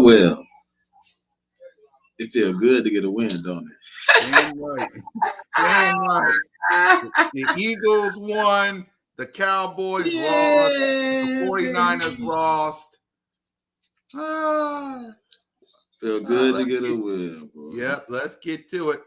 Well. It feels good to get a win, don't it? Damn right. Damn right. The Eagles won. The Cowboys lost. The 49ers lost. Feel good to get a win, bro. Yep, let's get to it.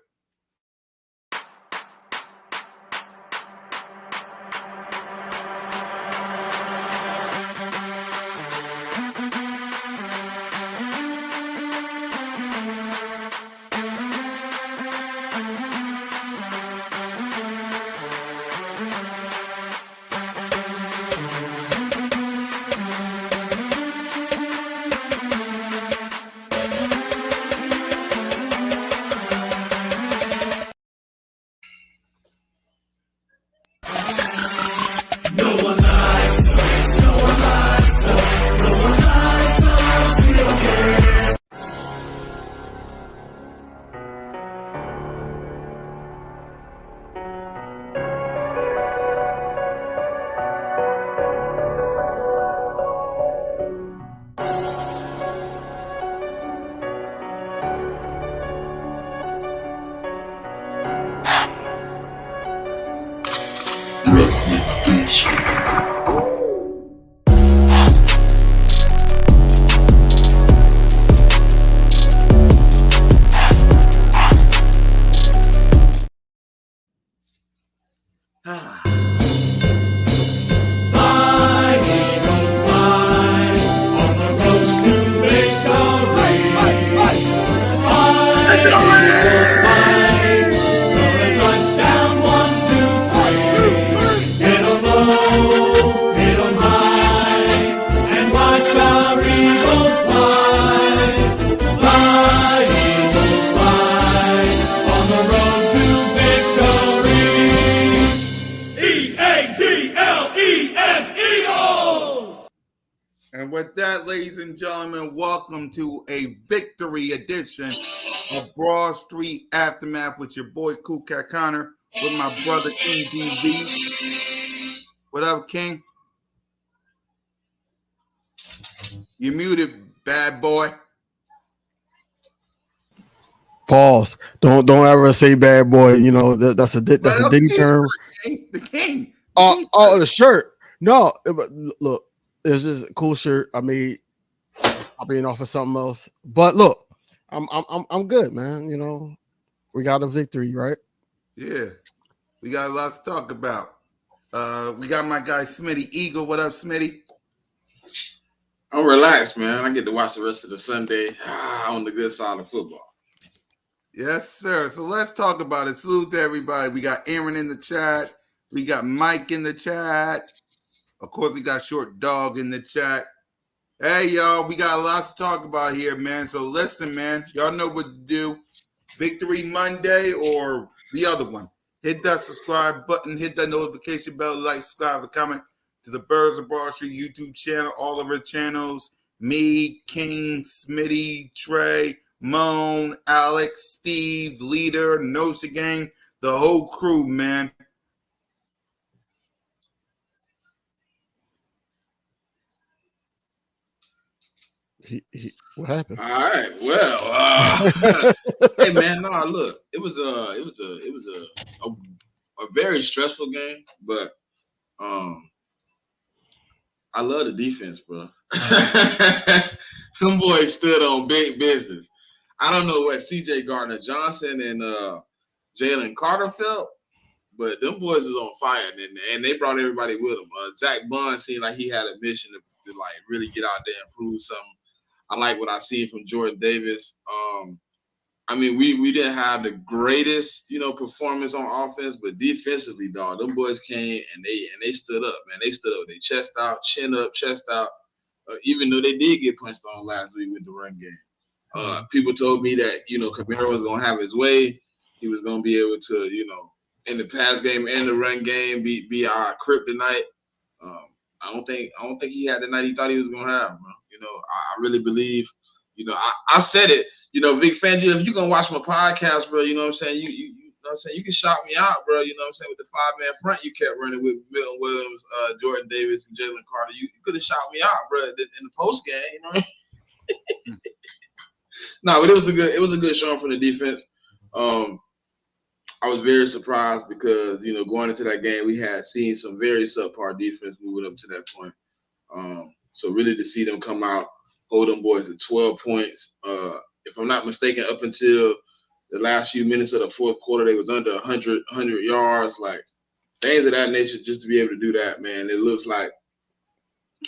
And with that, ladies and gentlemen, welcome to a victory edition of Broad Street Aftermath with your boy Cool Cat Connor with my brother King DB. What up, King? You muted, bad boy. Pause. Don't ever say bad boy. You know that's a Diddy term. The king. The shirt. No, look, it's just a cool shirt. I made. I'll be off of something else. But look, I'm good, man. You know, we got a victory, right? Yeah, we got a lot to talk about. We got my guy Smitty Eagle. What up, Smitty? I'm relaxed, man. I get to watch the rest of the Sunday on the good side of football. Yes, sir. So let's talk about it. Salute to everybody. We got Aaron in the chat. We got Mike in the chat. Of course, we got Short Dog in the chat. Hey, y'all, we got a lot to talk about here, man. So listen, man, y'all know what to do. Victory Monday or the other one. Hit that subscribe button. Hit that notification bell. Like, subscribe, comment to the Birds of Broad Street YouTube channel. All of our channels. Me, King, Smitty, Trey, Moan, Alex, Steve, Leader, Nosa Gang, the whole crew, man. What happened? All right. Well, hey man, no, look, it was a very stressful game, but I love the defense, bro. Them boys stood on big business. I don't know what CJ Gardner-Johnson and Jalen Carter felt, but them boys is on fire, and they brought everybody with them. Zach Bond seemed like he had a mission to like really get out there and prove something. I like what I see from Jordan Davis. I mean, we didn't have the greatest, performance on offense, but defensively, dog, them boys came and they stood up, man. They stood up, they chest out, chin up, chest out. Even though they did get punched on last week with the run game. People told me that, Kamara was gonna have his way. He was gonna be able to, in the pass game and the run game, be our kryptonite. I don't think he had the night he thought he was gonna have, bro. I really believe, I said it, Vic Fangio, if you're gonna watch my podcast, bro, you know what I'm saying? You what I'm saying? You can shout me out, bro. You know what I'm saying? With the 5-man front you kept running with Milton Williams, Jordan Davis, and Jalen Carter. You could have shot me out, bro, in the post game. You know what I mean? No, but it was a good showing from the defense. I was very surprised because, you know, going into that game, we had seen some very subpar defense moving up to that point. So really to see them come out, hold them boys at 12 points. If I'm not mistaken, up until the last few minutes of the fourth quarter, they was under 100 yards, like things of that nature. Just to be able to do that, man, it looks like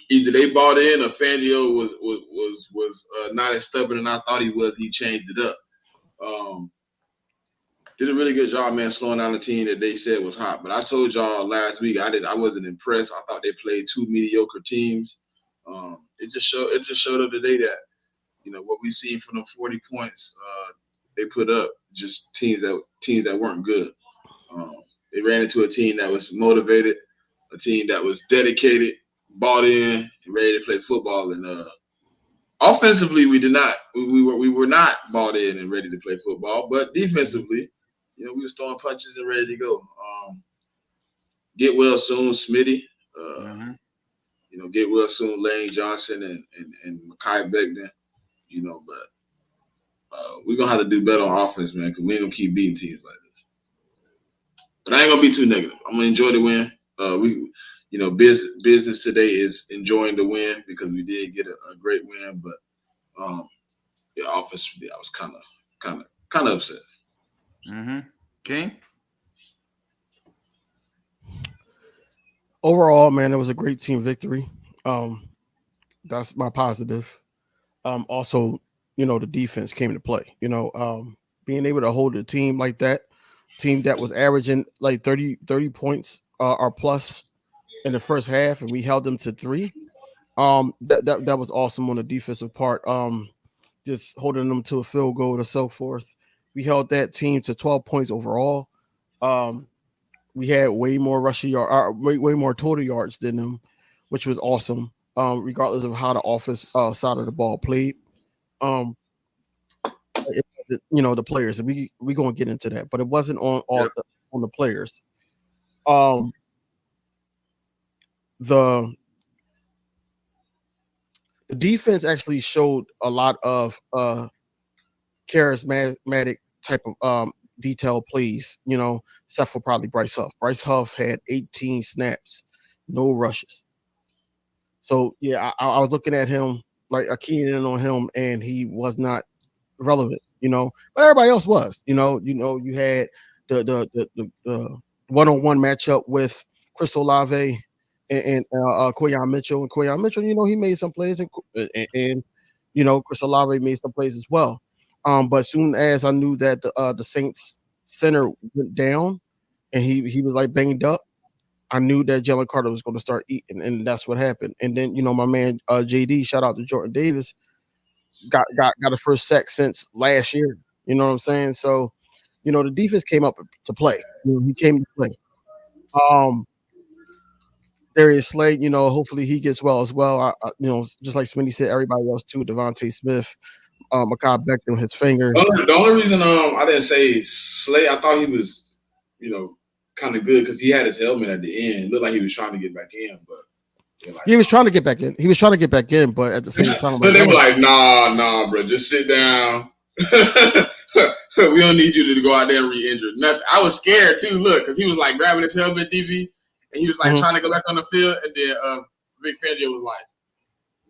either they bought in or Fangio was not as stubborn as I thought he was. He changed it up. Did a really good job, man, slowing down the team that they said was hot. But I told y'all last week I wasn't impressed. I thought they played two mediocre teams. It just showed up today that, you know, what we seen from them 40 points they put up, just teams that weren't good. They ran into a team that was motivated, a team that was dedicated, bought in, and ready to play football. And offensively, we did not. We were not bought in and ready to play football. But defensively, you know, we was throwing punches and ready to go. Get well soon, Smitty. You know, get well soon, Lane Johnson and Mekhi Becton. You know, but we're gonna have to do better on offense, man, because we ain't gonna keep beating teams like this. But I ain't gonna be too negative. I'm gonna enjoy the win. You know, business today is enjoying the win because we did get a great win, but yeah, offensively, I was kind of upset. King? Overall, man, it was a great team victory. That's my positive. Also, you know, the defense came into play. You know, being able to hold a team like that, team that was averaging like 30 points or plus in the first half, and we held them to 3. That was awesome on the defensive part. Just holding them to a field goal and so forth. We held that team to 12 points overall. We had way more rushing yard, way more total yards than them, which was awesome. Regardless of how the offense side of the ball played. You know, the players, we gonna get into that, but it wasn't on the players. The defense actually showed a lot of charismatic type of detailed plays, you know, except for probably Bryce Huff. Bryce Huff had 18 snaps, no rushes. So yeah, I was looking at him, like keying in on him, and he was not relevant, you know. But everybody else was, you know. You had the one-on-one matchup with Chris Olave and Quayon Mitchell. And Quayon Mitchell, you know, he made some plays, and you know, Chris Olave made some plays as well. But soon as I knew that the Saints center went down and he was like banged up, I knew that Jalen Carter was going to start eating, and that's what happened. And then, you know, my man JD, shout out to Jordan Davis, got a first sack since last year. You know what I'm saying? So, you know, the defense came up to play. You know, he came to play. Darius Slay, you know, hopefully he gets well as well. You know, just like Smitty said, everybody else too. Devontae Smith, Mekhi Becton, his finger. The only reason I didn't say Slay, I thought he was, you know, kind of good because he had his helmet at the end. It looked like he was trying to get back in, but like, he was trying to get back in. He was trying to get back in, but at the same time, but they were like, nah, bro, just sit down. We don't need you to go out there and re-injure. Nothing. I was scared too. Look, because he was like grabbing his helmet, DB, and he was like trying to go back on the field, and then Vic Fangio was like,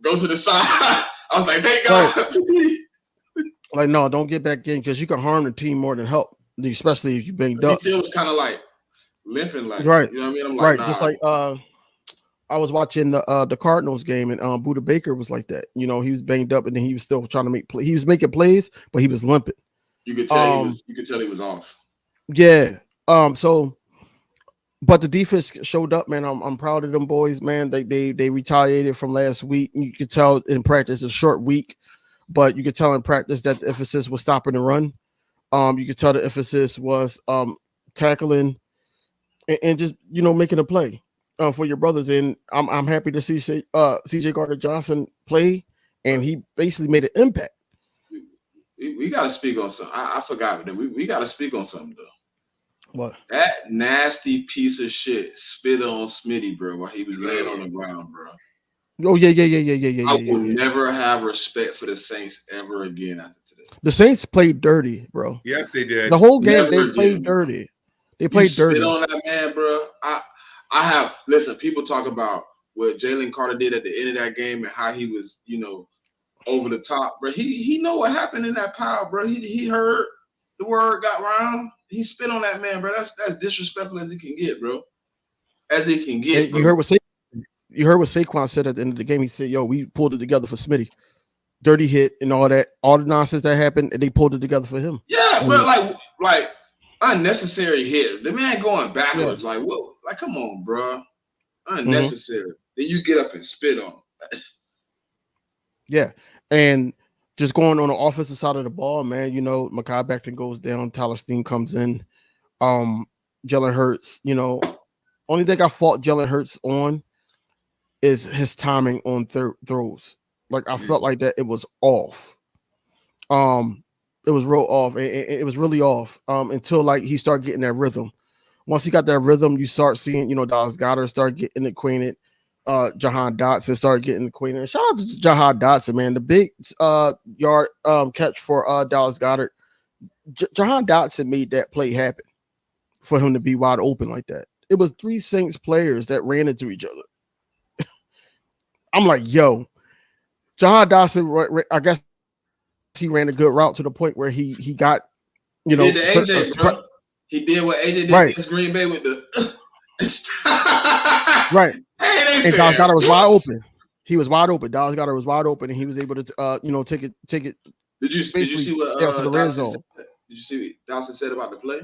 "Go to the side." I was like, "Thank God." Like, no, don't get back in because you can harm the team more than help, especially if you banged up. He still was kind of like limping, like, right. You know what I mean? I'm like, right, just like I was watching the Cardinals game, and Buda Baker was like that. You know, he was banged up, and then he was still trying to make plays. He was making plays, but he was limping. You could tell he was off. Yeah. So, but the defense showed up, man. I'm proud of them boys, man. They retaliated from last week. You could tell in practice, it's a short week, but you could tell in practice that the emphasis was stopping the run. You could tell the emphasis was tackling and just, you know, making a play for your brothers. And I'm happy to see CJ Gardner-Johnson play, and he basically made an impact. We got to speak on something. I forgot that we got to speak on something though. What? That nasty piece of shit spit on Smitty, bro, while he was laying on the ground, bro. Oh yeah. I will never have respect for the Saints ever again after today. The Saints played dirty, bro. Yes, they did. The whole game Never they played again, dirty. They You played dirty. spit on that man, bro. I have listen. People talk about what Jalen Carter did at the end of that game and how he was, over the top, bro. He know what happened in that pile, bro. He heard the word got round. He spit on that man, bro. That's disrespectful as it can get, bro. As it can get. You heard what Saquon said at the end of the game. He said, "Yo, we pulled it together for Smitty. Dirty hit and all that, all the nonsense that happened, and they pulled it together for him." Yeah, but like unnecessary hit. The man going backwards, like what? Like, come on, bro. Unnecessary. Then you get up and spit on him. Yeah, and just going on the offensive side of the ball, man. Mekhi Becton goes down. Tyler Steen comes in. Jalen Hurts. Only thing I fault Jalen Hurts on is his timing on throws. Like I felt like that it was off. It was real off. It was really off. Until like he started getting that rhythm. Once he got that rhythm, you start seeing, Dallas Goedert start getting acquainted. Jahan Dotson started getting acquainted. Shout out to Jahan Dotson, man. The big yard catch for Dallas Goedert. Jahan Dotson made that play happen for him to be wide open like that. It was 3 Saints players that ran into each other. I'm like, yo, Jahan Dotson, I guess he ran a good route to the point where he got, He did the AJ, bro. He did what AJ did against Green Bay with the right. Hey, and Dallas Goedert was wide open. He was wide open. Dallas Goedert was wide open, and he was able to, take it. Did you see what for the red zone? Did you see what Dawson said about the play?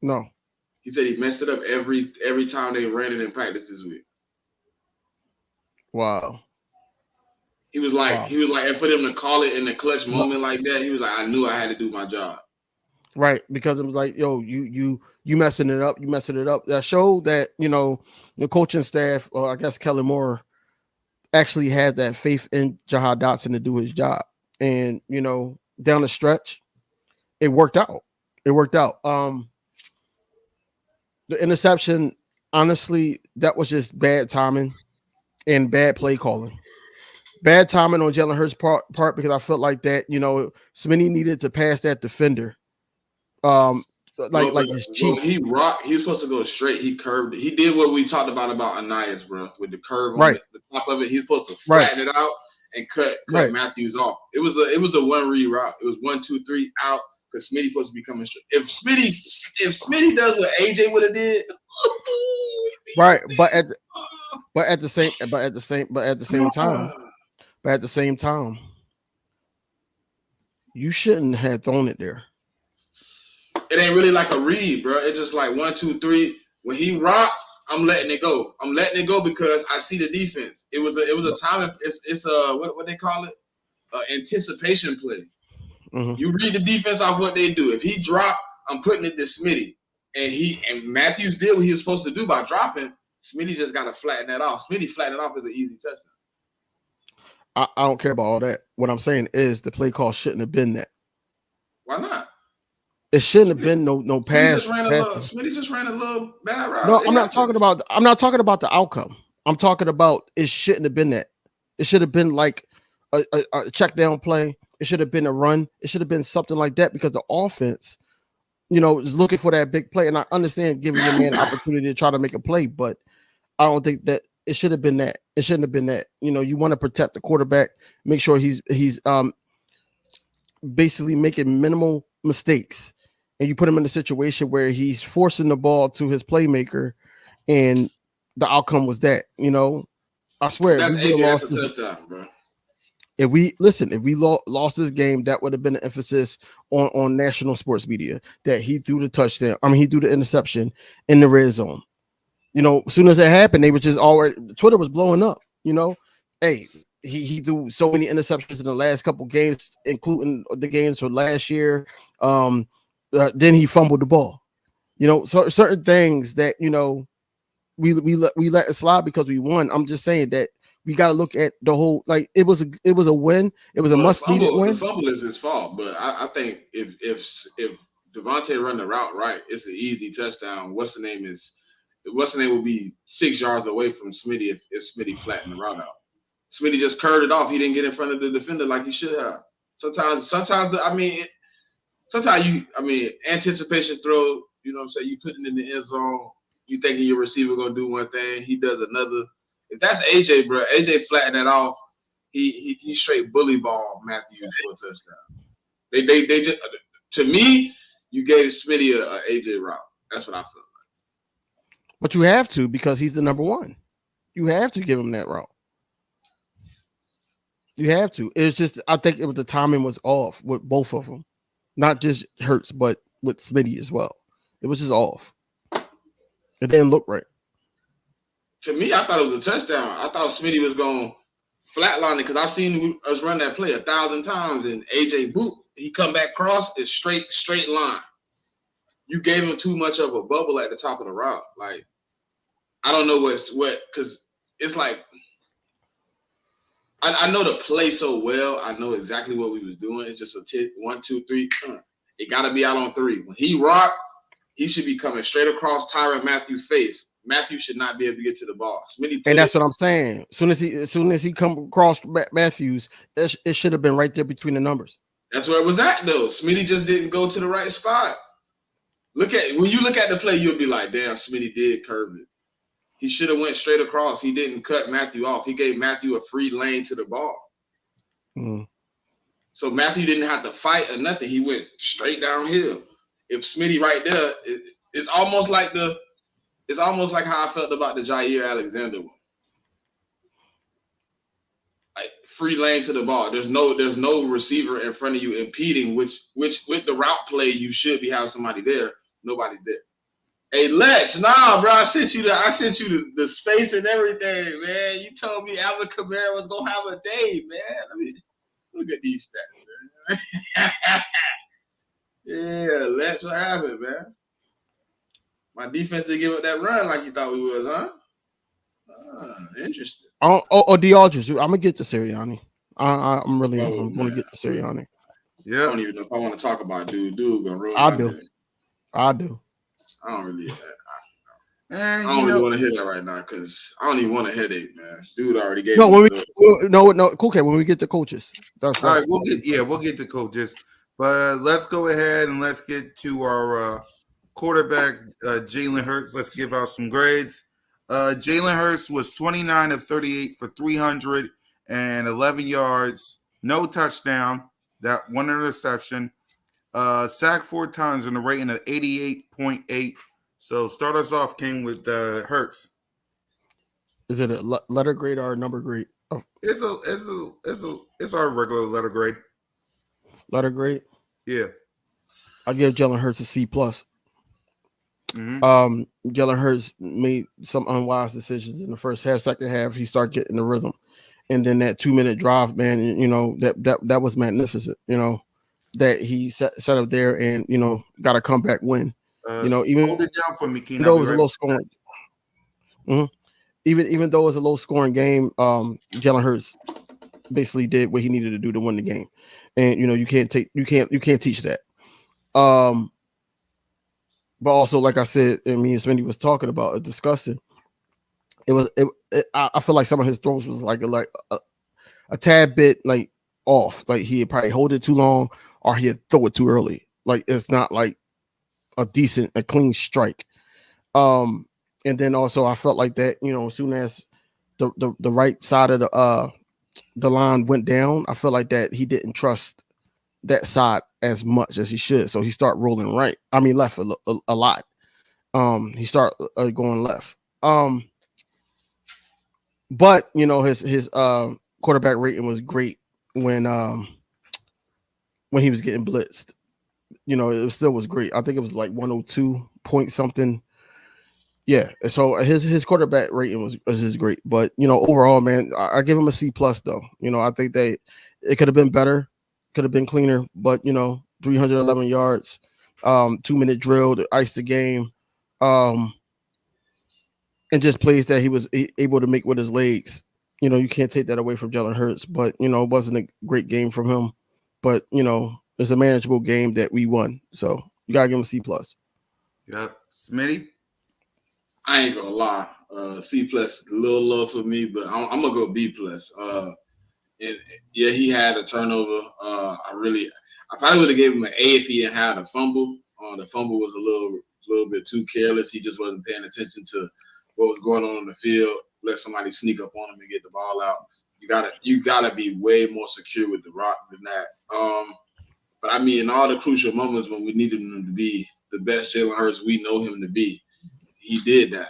No. He said he messed it up every time they ran it in practice this week. Wow. He was like, and for them to call it in the clutch moment like that, he was like, I knew I had to do my job. Right, because it was like, yo, you messing it up, That showed that, the coaching staff, or I guess Kellen Moore, actually had that faith in Jahan Dotson to do his job. And, down the stretch, it worked out. The interception, honestly, that was just bad timing and bad play calling. Bad timing on Jalen Hurts' part because I felt like that, Smitty needed to pass that defender. His cheek. He rocked. He was supposed to go straight. He curved it. He did what we talked about Anais, bro, with the curve on the top of it. He's supposed to flatten it out and cut Matthews off. It was a one read route. It was 1, 2, 3 out because Smitty supposed to be coming straight. If Smitty does what AJ would have did, right? But at the same time, you shouldn't have thrown it there. It ain't really like a read, bro. It's just like 1, 2, 3. When he rocked, I'm letting it go. I'm letting it go because I see the defense. It was a time. It's a what they call it, anticipation play. Mm-hmm. You read the defense off what they do. If he dropped, I'm putting it to Smitty, and Matthews did what he was supposed to do by dropping. Smitty just got to flatten that off. Smitty flattened it off as an easy touchdown. I don't care about all that. What I'm saying is the play call shouldn't have been that. Why not? It shouldn't have been no pass. Smitty just ran a little bad route. No, I'm not talking about the outcome. I'm talking about it shouldn't have been that. It should have been like a check down play. It should have been a run. It should have been something like that because the offense, is looking for that big play. And I understand giving your man an opportunity to try to make a play, but I don't think that it should have been that. It shouldn't have been that. You want to protect the quarterback, make sure he's basically making minimal mistakes. And you put him in a situation where he's forcing the ball to his playmaker, and the outcome was that. I swear, if we lost this game, that would have been an emphasis on national sports media that he threw the touchdown. He threw the interception in the red zone. As soon as it happened, they were just already. Twitter was blowing up. Hey, he threw so many interceptions in the last couple games, including the games for last year. Then he fumbled the ball. So certain things that we let it slide because we won. I'm just saying that we got to look at the whole. Like it was a win. It was a must needed win. The fumble is his fault, but I think if Devontae run the route right, it's an easy touchdown. What's the name will be 6 yards away from Smitty if Smitty flattened the route out. Smitty just curved it off. He didn't get in front of the defender like he should have. Sometimes anticipation throw, you know what I'm saying? You put it in the end zone, you thinking your receiver gonna do one thing, he does another. If that's AJ, bro, AJ flattened that off. He straight bully ball Matthews for a touchdown. They just, to me, you gave Smitty a AJ route. That's what I feel like. But you have to, because he's the number one. You have to give him that route. You have to. It's just, I think the timing was off with both of them, not just Hurts, but with Smitty as well. It was just off. It didn't look right. To me, I thought it was a touchdown. I thought Smitty was going to flatline it because I've seen us run that play 1,000 times, and AJ boot, he come back cross, it's straight line. You gave him too much of a bubble at the top of the route. Like, I don't know what, because it's like, I know the play so well. I know exactly what we was doing. It's just a 1, 2, 3. It got to be out on 3. When he rocked, he should be coming straight across Tyrann Mathieu's face. Matthew should not be able to get to the ball. And that's what I'm saying. As soon as he come across Matthews, it should have been right there between the numbers. That's where it was at, though. Smitty just didn't go to the right spot. When you look at the play, you'll be like, damn, Smitty did curve it. He should have went straight across. He didn't cut Matthew off. He gave Matthew a free lane to the ball. Mm. So Matthew didn't have to fight or nothing. He went straight downhill. If Smitty right there, it's almost like how I felt about the Jair Alexander one. Like, free lane to the ball. There's no receiver in front of you impeding, which with the route play you should be having somebody there. Nobody's there. Hey Lex, nah, bro, I sent you the space and everything, man. You told me Alvin Kamara was gonna have a day, man. I mean, look at these stats, man. Yeah, Lex, what happened, man? My defense didn't give up that run like you thought we was, huh? Interesting. The Aldridge. I'm gonna get to Sirianni. I'm gonna get to Sirianni. Yeah. I don't even know if I want to talk about dude gonna ruin I my do. day. I do. I don't really. I don't really want to hear that right now because I don't even want a headache, man. Dude already gave. No, okay. When we get to coaches, all right. We'll get to coaches, but let's go ahead and let's get to our quarterback, Jalen Hurts. Let's give out some grades. Jalen Hurts was 29 of 38 for 311 yards, no touchdown, that one interception. Sacked 4 times and a rating of 88.8. So start us off, King, with Hurts. Is it a letter grade or a number grade? Oh. It's our regular letter grade. Letter grade? Yeah. I give Jalen Hurts a C+. Mm-hmm. Jalen Hurts made some unwise decisions in the first half. Second half, he started getting the rhythm. And then that 2-minute drive, man, you know, that was magnificent, you know. That he set up there and, you know, got a comeback win. You know, even hold it down for me, Keen. Though it was a low scoring. Mm-hmm. Even though it was a low scoring game, Jalen Hurts basically did what he needed to do to win the game. And you know, you can't teach that. But also, like I said, and me and Smitty was talking about discussing. I feel like some of his throws was like a tad bit like off. Like he'd probably hold it too long or he'd throw it too early. Like it's not like a clean strike. And then also I felt like that, you know, as soon as the right side of the line went down, I feel like that he didn't trust that side as much as he should. So he started rolling left a lot. He started going left. But you know, his quarterback rating was great when he was getting blitzed. You know, it still was great. I think it was like 102 point something. Yeah. So his quarterback rating was great. But you know, overall, man, I give him a C+ though. You know, I think it could have been better, could have been cleaner. But you know, 311 yards, 2-minute drill to ice the game, and just plays that he was able to make with his legs. You know, you can't take that away from Jalen Hurts. But you know, it wasn't a great game from him. But you know, it's a manageable game that we won. So You gotta give him a C plus. Yep. Smitty? I ain't gonna lie. C plus, a little low for me, but I'm gonna go B plus. And yeah, he had a turnover. I probably would have gave him an A if he had had a fumble. The fumble was a little bit too careless. He just wasn't paying attention to what was going on in the field. Let somebody sneak up on him and get the ball out. You gotta be way more secure with the rock than that. But I mean, in all the crucial moments when we needed him to be the best Jalen Hurts we know him to be, he did that.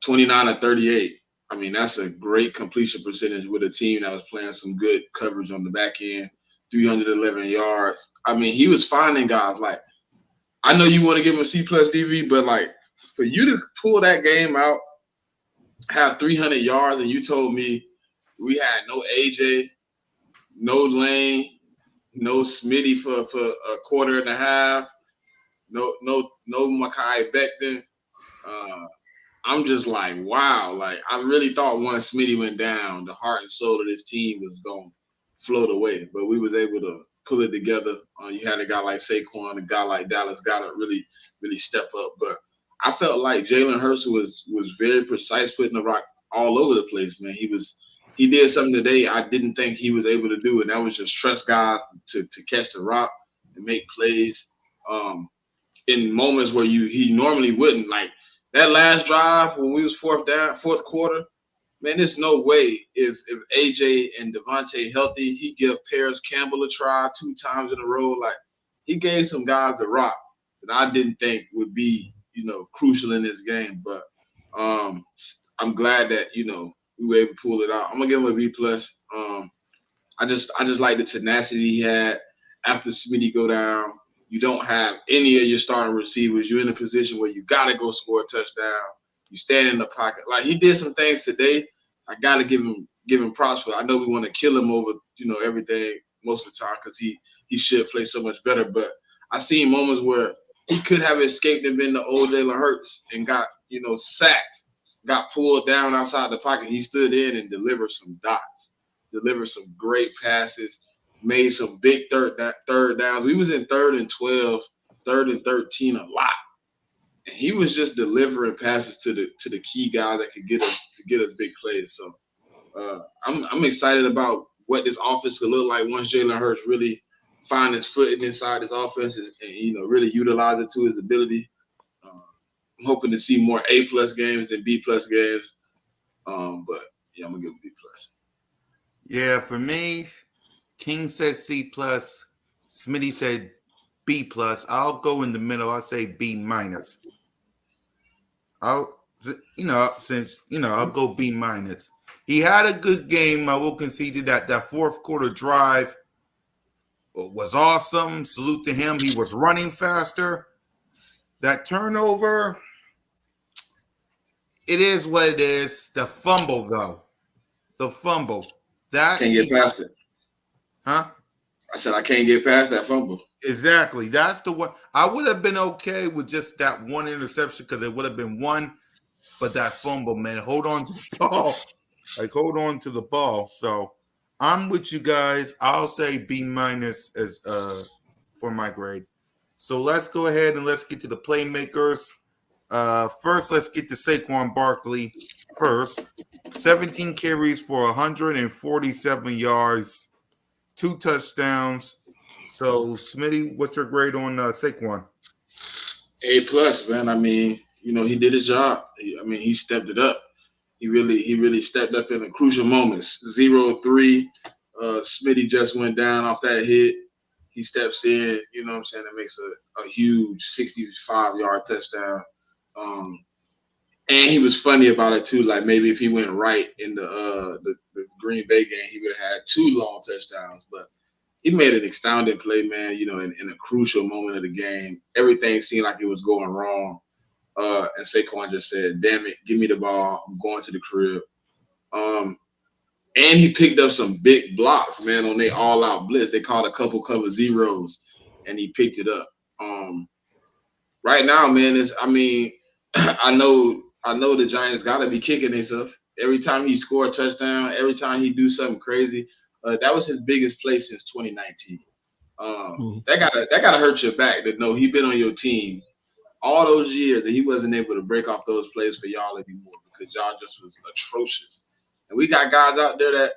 29 of 38. I mean, that's a great completion percentage with a team that was playing some good coverage on the back end, 311 yards. I mean, he was finding guys. Like, I know you want to give him a C plus DV, but like for you to pull that game out, have 300 yards, and you told me we had no AJ, no Lane, no Smitty for a quarter and a half, no Mekhi Becton. I'm just like, wow. Like, I really thought once Smitty went down, the heart and soul of this team was going to float away. But we was able to pull it together. You had a guy like Saquon, a guy like Dallas Goedert really, really step up. But I felt like Jalen Hurts was very precise, putting the rock all over the place, man. He did something today I didn't think he was able to do, and that was just trust guys to catch the rock and make plays in moments where he normally wouldn't. Like, that last drive when we was fourth quarter, man, there's no way if AJ and Devontae healthy, he give Paris Campbell a try 2 times in a row. Like, he gave some guys the rock that I didn't think would be, crucial in this game. But I'm glad that, we were able to pull it out. I'm gonna give him a B plus. I just like the tenacity he had after Smitty go down. You don't have any of your starting receivers. You're in a position where you got to go score a touchdown. You stand in the pocket. Like, he did some things today. I got to give him props for it. I know we want to kill him over, everything most of the time because he should play so much better. But I seen moments where he could have escaped and been the old Jalen Hurts and got, sacked, got pulled down outside the pocket. He stood in and delivered some dots, delivered some great passes, made some big third downs. We was in 3rd and 12, 3rd and 13 a lot, and he was just delivering passes to the key guys that could get us big plays. So I'm excited about what this offense could look like once Jalen Hurts really find his footing inside this offense and really utilize it to his ability. I'm hoping to see more A plus games than B plus games. But yeah, I'm gonna give him B plus. Yeah, for me, King said C plus, Smitty said B plus. I'll go in the middle. I'll say B minus. I'll go B minus. He had a good game. I will concede that 4th quarter drive was awesome. Salute to him. He was running faster. That turnover, it is what it is. The fumble, though. That can't get past it. Huh? I said I can't get past that fumble. Exactly. That's the one. I would have been okay with just that one interception because it would have been one. But that fumble, man, hold on to the ball. Hold on to the ball. So I'm with you guys. I'll say B minus as for my grade. So let's go ahead and let's get to the playmakers. First, let's get to Saquon Barkley first. 17 carries for 147 yards, 2 touchdowns. So, Smitty, what's your grade on Saquon? A plus, man. I mean, he did his job. He stepped it up. He really stepped up in the crucial moments. 0-3. Smitty just went down off that hit. He steps in, you know what I'm saying? It makes a huge 65-yard touchdown. And he was funny about it too. Like, maybe if he went right in the Green Bay game, he would have had 2 long touchdowns. But he made an astounding play, man. In a crucial moment of the game, everything seemed like it was going wrong. And Saquon just said, "Damn it, give me the ball. I'm going to the crib." And he picked up some big blocks, man, on their all-out blitz. They called a couple cover zeros, and he picked it up. Right now, man, I know the Giants got to be kicking themselves. Every time he score a touchdown, every time he do something crazy, that was his biggest play since 2019. That gotta hurt your back to know he been on your team all those years and he wasn't able to break off those plays for y'all anymore because y'all just was atrocious. And we got guys out there that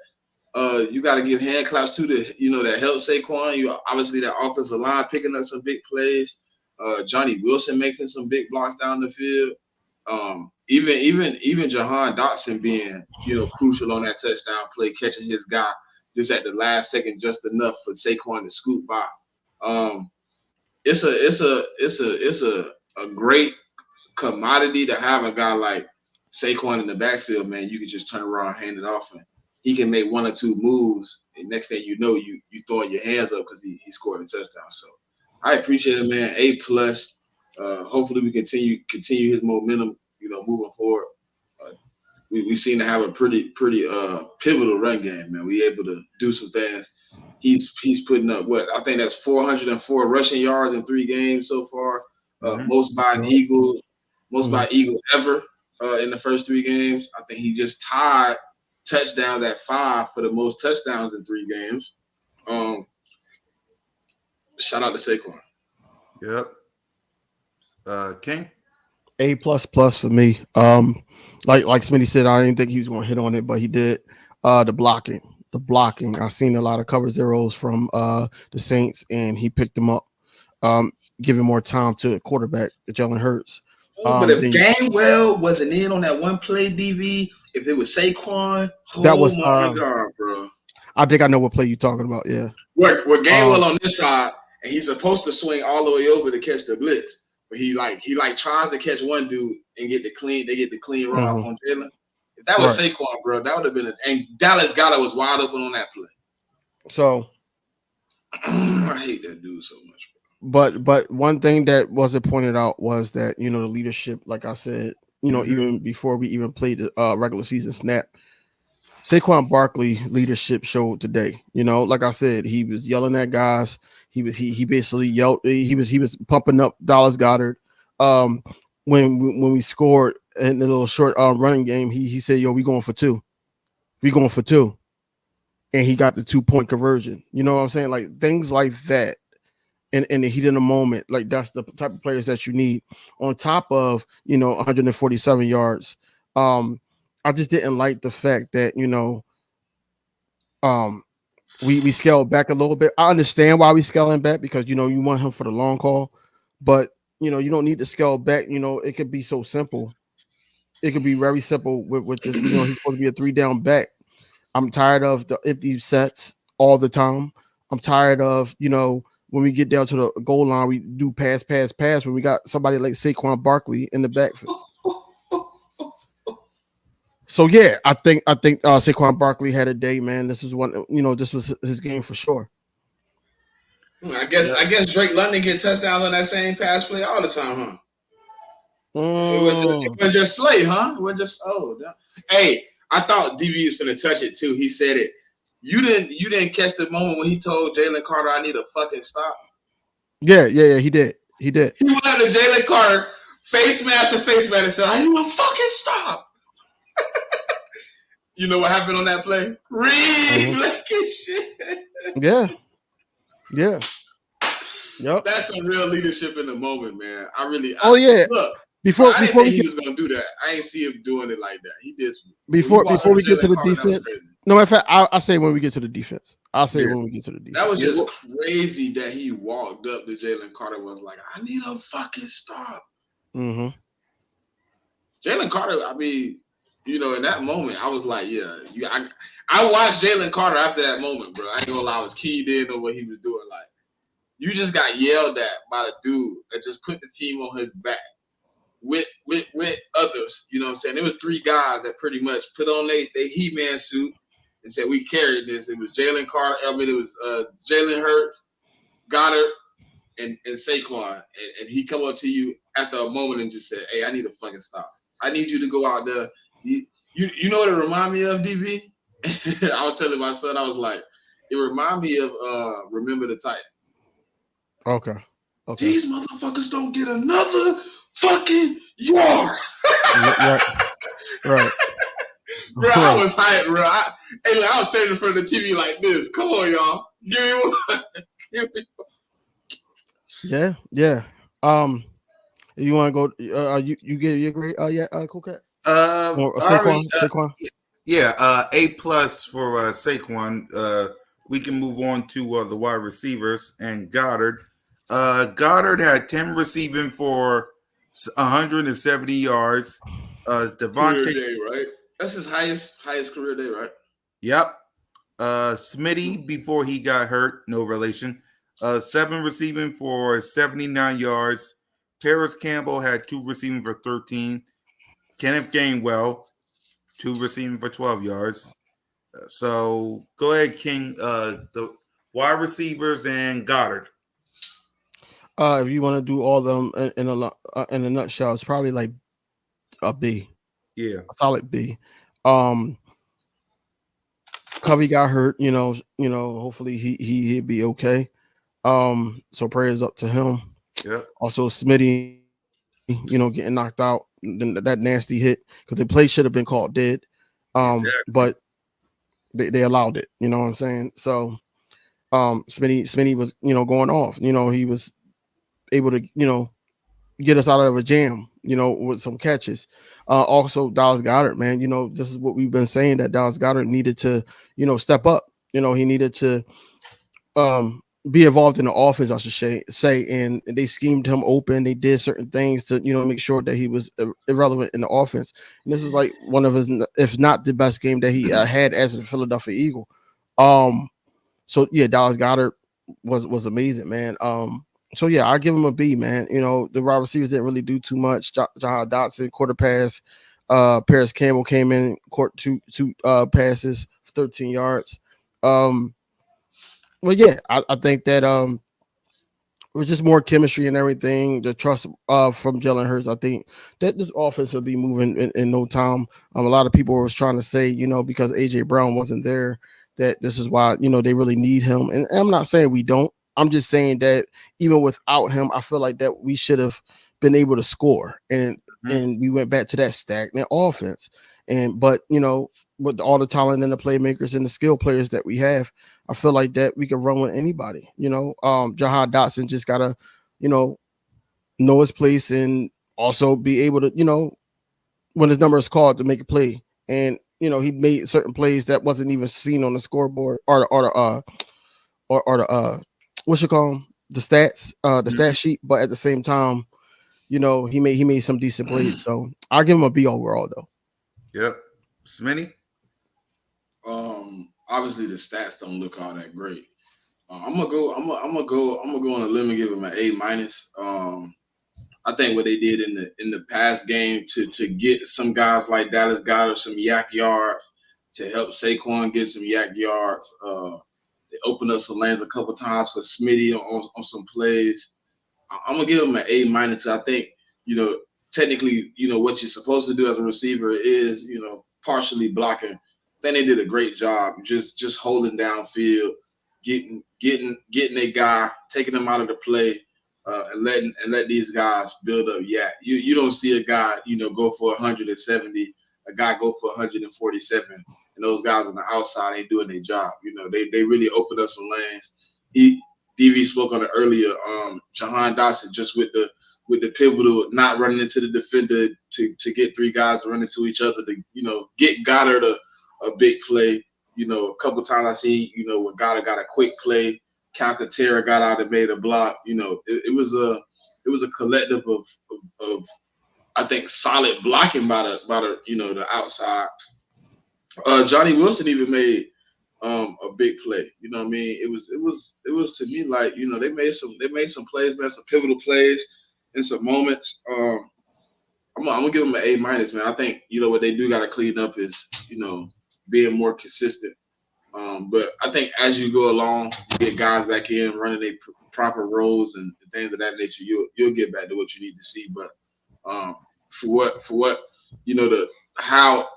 you got to give hand claps to that help Saquon. You obviously that offensive line picking up some big plays. Johnny Wilson making some big blocks down the field. Even Jahan Dotson being crucial on that touchdown play, catching his guy just at the last second, just enough for Saquon to scoot by. It's a great commodity to have a guy like Saquon in the backfield, man. You can just turn around, hand it off, and he can make one or two moves, and next thing you know, you throwing your hands up because he scored a touchdown. So I appreciate it, man. A+. Hopefully we continue his momentum, moving forward. We seem to have a pretty pivotal run game, man. We able to do some things. He's putting up I think that's 404 rushing yards in 3 games so far. Most by an Eagle, by Eagle ever in the first 3 games. I think he just tied touchdowns at 5 for the most touchdowns in 3 games. Shout out to Saquon. Yep. King? A++ for me. Like Smitty said, I didn't think he was going to hit on it, but he did. The blocking. I've seen a lot of cover zeros from the Saints, and he picked them up, giving more time to the quarterback, Jalen Hurts. But if Gainwell wasn't in on that one play, DV, if it was Saquon, that was my God, bro. I think I know what play you're talking about. Yeah. With Gainwell on this side, and he's supposed to swing all the way over to catch the blitz, but he tries to catch one dude and get the clean run off on Jalen. If that was Saquon, bro, that would have been and Dallas Goedert was wide open on that play. So I hate that dude so much. But one thing that wasn't pointed out was that the leadership, like I said, even before we even played the regular season snap, Saquon Barkley leadership showed today. Like I said, he was yelling at guys. He basically yelled. He was pumping up Dallas Goedert. When we scored in the little short running game, he said, "Yo, we going for 2. We going for 2," and he got the 2-point conversion. You know what I'm saying? Like things like that. In the heat of the moment, like that's the type of players that you need. On top of 147 yards, I just didn't like the fact that we scaled back a little bit. I understand why we scaling back because you want him for the long haul, but you don't need to scale back. It could be so simple. It could be very simple with this. He's supposed to be a 3-down back. I'm tired of the empty sets all the time. I'm tired of when we get down to the goal line, we do pass when we got somebody like Saquon Barkley in the backfield. So yeah, I think Saquon Barkley had a day, man. This is one, this was his game for sure. I guess Drake London get touchdowns on that same pass play all the time, huh? It was just Slay, huh? It was just Hey, I thought DB was finna touch it too. He said it. You didn't catch the moment when he told Jalen Carter, "I need a fucking stop." Yeah, he did. He went up to Jalen Carter, face mask to face mask, and said, "I need a fucking stop." You know what happened on that play? Like shit. Yeah. Yep. That's some real leadership in the moment, man. Look. Before he was gonna do that, I ain't see him doing it like that. He did. Before we get to the defense. No, in fact, I'll say when we get to the defense. When we get to the defense. That was just crazy that he walked up to Jalen Carter was like, "I need a fucking stop." Mm-hmm. Jalen Carter, I mean, in that moment, I was like, I watched Jalen Carter after that moment, bro. I ain't gonna lie, I was keyed in on what he was doing. Like, you just got yelled at by the dude that just put the team on his back. With others, you know what I'm saying? There was 3 guys that pretty much put on their He-Man suit and said, "We carried this." It was Jalen Carter. I mean, it was Jalen Hurts, Goddard, and Saquon. And he come up to you after a moment and just said, "Hey, I need a fucking stop. I need you to go out there." You know what it remind me of, DB? I was telling my son, I was like, it remind me of Remember the Titans. Okay. These motherfuckers don't get another fucking yard. Right. Bro, I was hyped, bro. I was standing in front of the TV like this. Come on, y'all. Give me one. Yeah. You want to go? You agree? Yeah. Cool cat. Or Ari, Saquon. yeah, A+ for Saquon. We can move on to the wide receivers and Goddard. Goddard had 10 receiving for 170 yards. Career Devontae, day, right? That's his highest career day, right? yep. Smitty before he got hurt, no relation. 7 receiving for 79 yards. Paris Campbell had 2 receiving for 13. Kenneth Gainwell, 2 receiving for 12 yards. So go ahead, King. The wide receivers and Goddard. If you want to do all of them in a nutshell, it's probably like a B, Yeah. a solid B. Covey got hurt. Hopefully he'll be okay. So prayers up to him. Yep. Also, Smitty, getting knocked out, then that nasty hit because the play should have been called dead. Exactly. But they allowed it. You know what I'm saying? So, Smitty was going off. He was able to get us out of a jam. With some catches. Also, Dallas Goedert, man. This is what we've been saying, that Dallas Goedert needed to step up. He needed to be involved in the offense, I should say, and they schemed him open. They did certain things to make sure that he was irrelevant in the offense. And this is like one of his, if not the best game that he had as a Philadelphia Eagle. So yeah, Dallas Goedert was amazing, man. So yeah, I give him a B, man. The wide receivers didn't really do too much. Jahan Dotson, quarter pass. Paris Campbell came in, caught two passes, 13 yards. Well, yeah, I think that it was just more chemistry and everything. The trust from Jalen Hurts. I think that this offense will be moving in no time. A lot of people was trying to say, because AJ Brown wasn't there, that this is why they really need him. And I'm not saying we don't. I'm just saying that even without him, I feel like that we should have been able to score, and we went back to that stagnant offense. But with all the talent and the playmakers and the skill players that we have, I feel like that we can run with anybody. Jahan Dotson just gotta, know his place and also be able to, when his number is called, to make a play. And he made certain plays that wasn't even seen on the scoreboard or the what you call them, the stats, the stat sheet. But at the same time, he made some decent plays. So I'll give him a B overall, though. Yep. Smitty? Obviously the stats don't look all that great. I'm gonna go on a limb and give him an A-. I think what they did in the past game to get some guys like Dallas Goedert some yak yards, to help Saquon get some yak yards. They opened up some lanes a couple times for Smitty on some plays. I'm gonna give him an A-. I think technically what you're supposed to do as a receiver is partially blocking. I think they did a great job just holding downfield, getting a guy, taking him out of the play. And let these guys build up. Yeah, you don't see a guy go for 170, a guy go for 147, and those guys on the outside ain't doing their job. They really opened up some lanes. DV spoke on it earlier. Jahan Dotson just with the pivotal, not running into the defender to get 3 guys to run into each other to get Goddard a big play. A couple times I see when Goddard got a quick play. Calcaterra got out and made a block. It was a collective of I think solid blocking by the outside. Johnny Wilson even made a big play. You know what I mean? It was to me like they made some plays, man, some pivotal plays in some moments. I'm gonna give them an A-, man. I think what they do got to clean up is being more consistent. But I think as you go along, you get guys back in running their proper roles and things of that nature. You'll get back to what you need to see. But for what how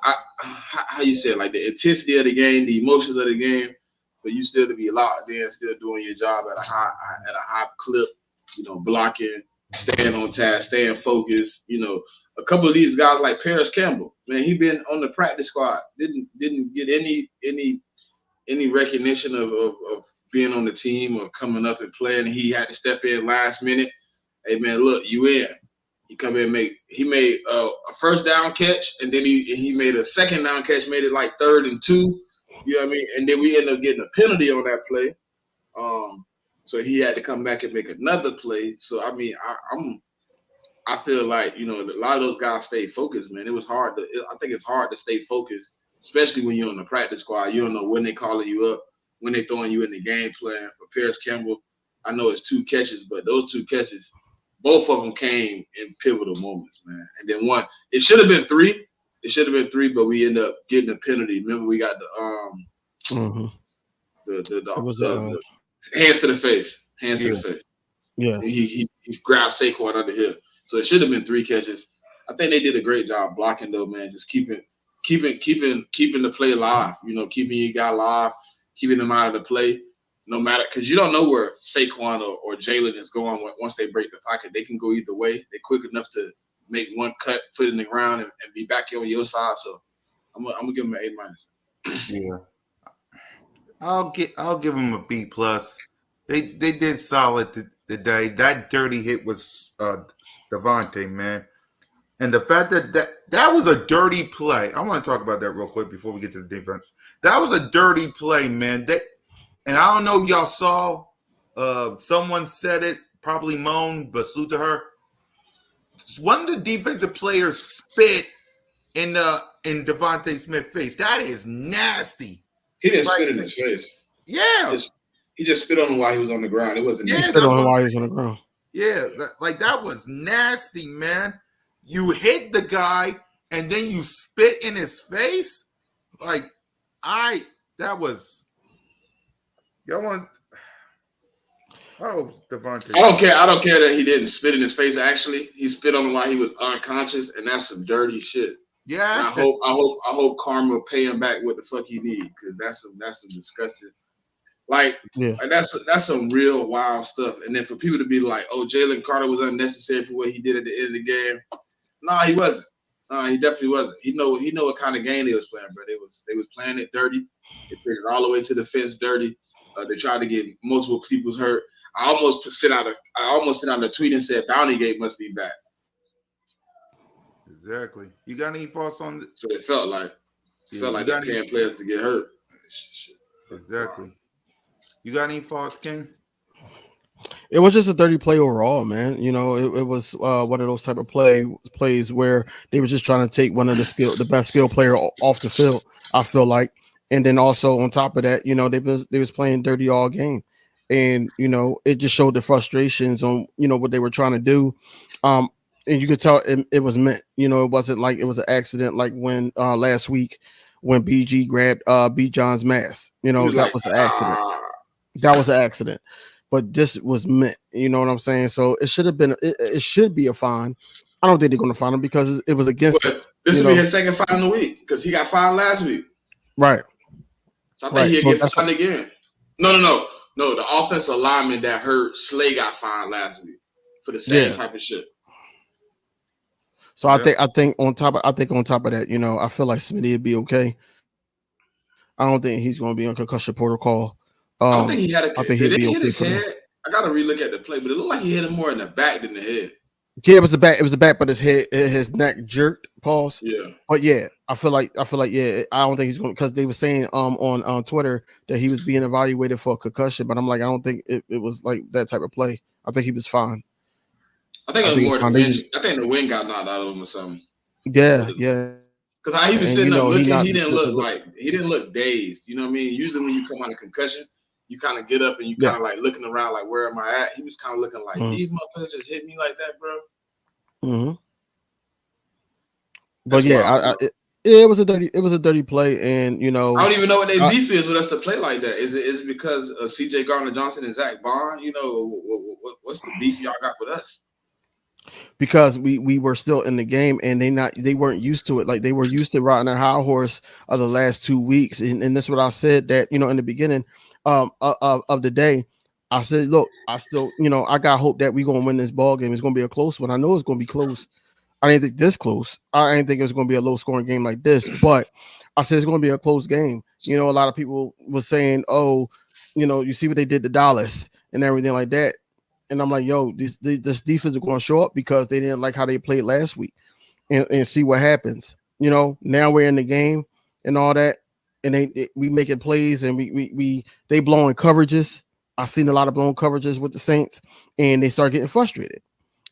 you say it, like the intensity of the game, the emotions of the game, but you still to be locked in, still doing your job at a high clip. Blocking, staying on task, staying focused. A couple of these guys like Paris Campbell, man, he been on the practice squad, didn't get any recognition of being on the team or coming up and playing. And he had to step in last minute. Hey man, look, you in. He come in and he made a first down catch, and then he made a second down catch, made it like 3rd and 2. You know what I mean? And then we ended up getting a penalty on that play. So he had to come back and make another play. So I mean, I feel like, you know, a lot of those guys stayed focused, man. It was hard I think it's hard to stay focused, especially when you're on the practice squad. You don't know when they calling you up, when they throwing you in the game plan. For Paris Campbell, I know it's 2 catches, but those 2 catches, both of them came in pivotal moments, man. And then one, it should have been 3. It should have been 3, but we ended up getting a penalty. Remember, we got the hands to the face. Hands to the face. Yeah. He grabbed Saquon under here. So it should have been 3 catches. I think they did a great job blocking though, man. Just keeping the play alive. You know, keeping your guy alive, keeping him out of the play. No matter, because you don't know where Saquon or Jalen is going once they break the pocket. They can go either way. They're quick enough to make one cut, foot in the ground, and be back on your side. So I'm gonna give them an A-. Yeah, I'll give them a B+. They did solid today. That dirty hit was Devontae, man, and the fact that was a dirty play. I want to talk about that real quick before we get to the defense. That was a dirty play, man. And I don't know if y'all saw, someone said it, probably moaned, but salute to her. One of the defensive players spit in Devontae Smith's face. That is nasty. He didn't spit in his face. Yeah. He just spit on him while he was on the ground. It wasn't. He spit on him while he was on the ground. Yeah, that was nasty, man. You hit the guy and then you spit in his face. That was. Y'all want? Oh, Devontae. I don't care that he didn't spit in his face. Actually, he spit on him while he was unconscious, and that's some dirty shit. Yeah. And I hope karma pay him back what the fuck he need, because that's some disgusting. Like that's some real wild stuff. And then for people to be like, "Oh, Jalen Carter was unnecessary for what he did at the end of the game," nah, he wasn't. He definitely wasn't. He know what kind of game they was playing, bro. They was playing it dirty. They played it all the way to the fence dirty. They tried to get multiple people's hurt. I almost sent out a tweet and said Bounty Gate must be back. Exactly. You got any thoughts on that? That's what it felt like. It felt like they're paying players to get hurt. Exactly. You got any thoughts, King? It was just a dirty play overall, man. You know, it was one of those type of plays where they were just trying to take one of the best skill player off the field, I feel like. And then also on top of that, you know, they was playing dirty all game. And, you know, it just showed the frustrations on, you know, what they were trying to do. And you could tell it was meant, you know, it wasn't like it was an accident like when last week when BG grabbed B. John's mask. You know, that was an accident. That was an accident. But this was meant, you know what I'm saying? So it should have been, it should be a fine. I don't think they're going to fine him because it was against it. This will be his second fine of the week because he got fined last week. Right. So I think he'll get fined again. No. The offensive lineman that hurt Slay got fined last week for the same type of shit. So I think on top of that, you know, I feel like Smitty would be okay. I don't think he's going to be on concussion protocol. I don't think he had a. I think did he'd be he hit okay his for head? this. I got to relook at the play, but it looked like he hit him more in the back than the head. Yeah, it was the back. It was the back, but his neck jerked. Pause. Yeah. But yeah, I feel like yeah. I don't think he's going because they were saying on Twitter that he was being evaluated for a concussion, but I'm like I don't think it was like that type of play. I think he was fine. I think it was more the wind. I think the wind got knocked out of him or something. Yeah. Because he was sitting up looking, he didn't look dazed. You know what I mean? Usually when you come out of concussion, you kind of get up and you kind of like looking around like, where am I at? He was kind of looking like, these motherfuckers just hit me like that, bro. Mm-hmm. But yeah, it was a dirty play, and you know, I don't even know what their beef is with us to play like that. Is it because of C.J. Gardner-Johnson and Zach Bond? You know, what's the beef y'all got with us? Because we were still in the game and they weren't used to it. Like they were used to riding their high horse of the last 2 weeks. And that's what I said that, you know, in the beginning of the day, I said, look, I still, you know, I got hope that we're going to win this ball game. It's going to be a close one. I know it's going to be close. I didn't think this close. I didn't think it was going to be a low scoring game like this, but I said it's going to be a close game. You know, a lot of people were saying, oh, you see what they did to Dallas and everything like that. And I'm like, yo, this defense is going to show up because they didn't like how they played last week, and see what happens. Now we're in the game and all that, and we making plays, and they blowing coverages. I've seen a lot of blown coverages with the Saints, and they start getting frustrated,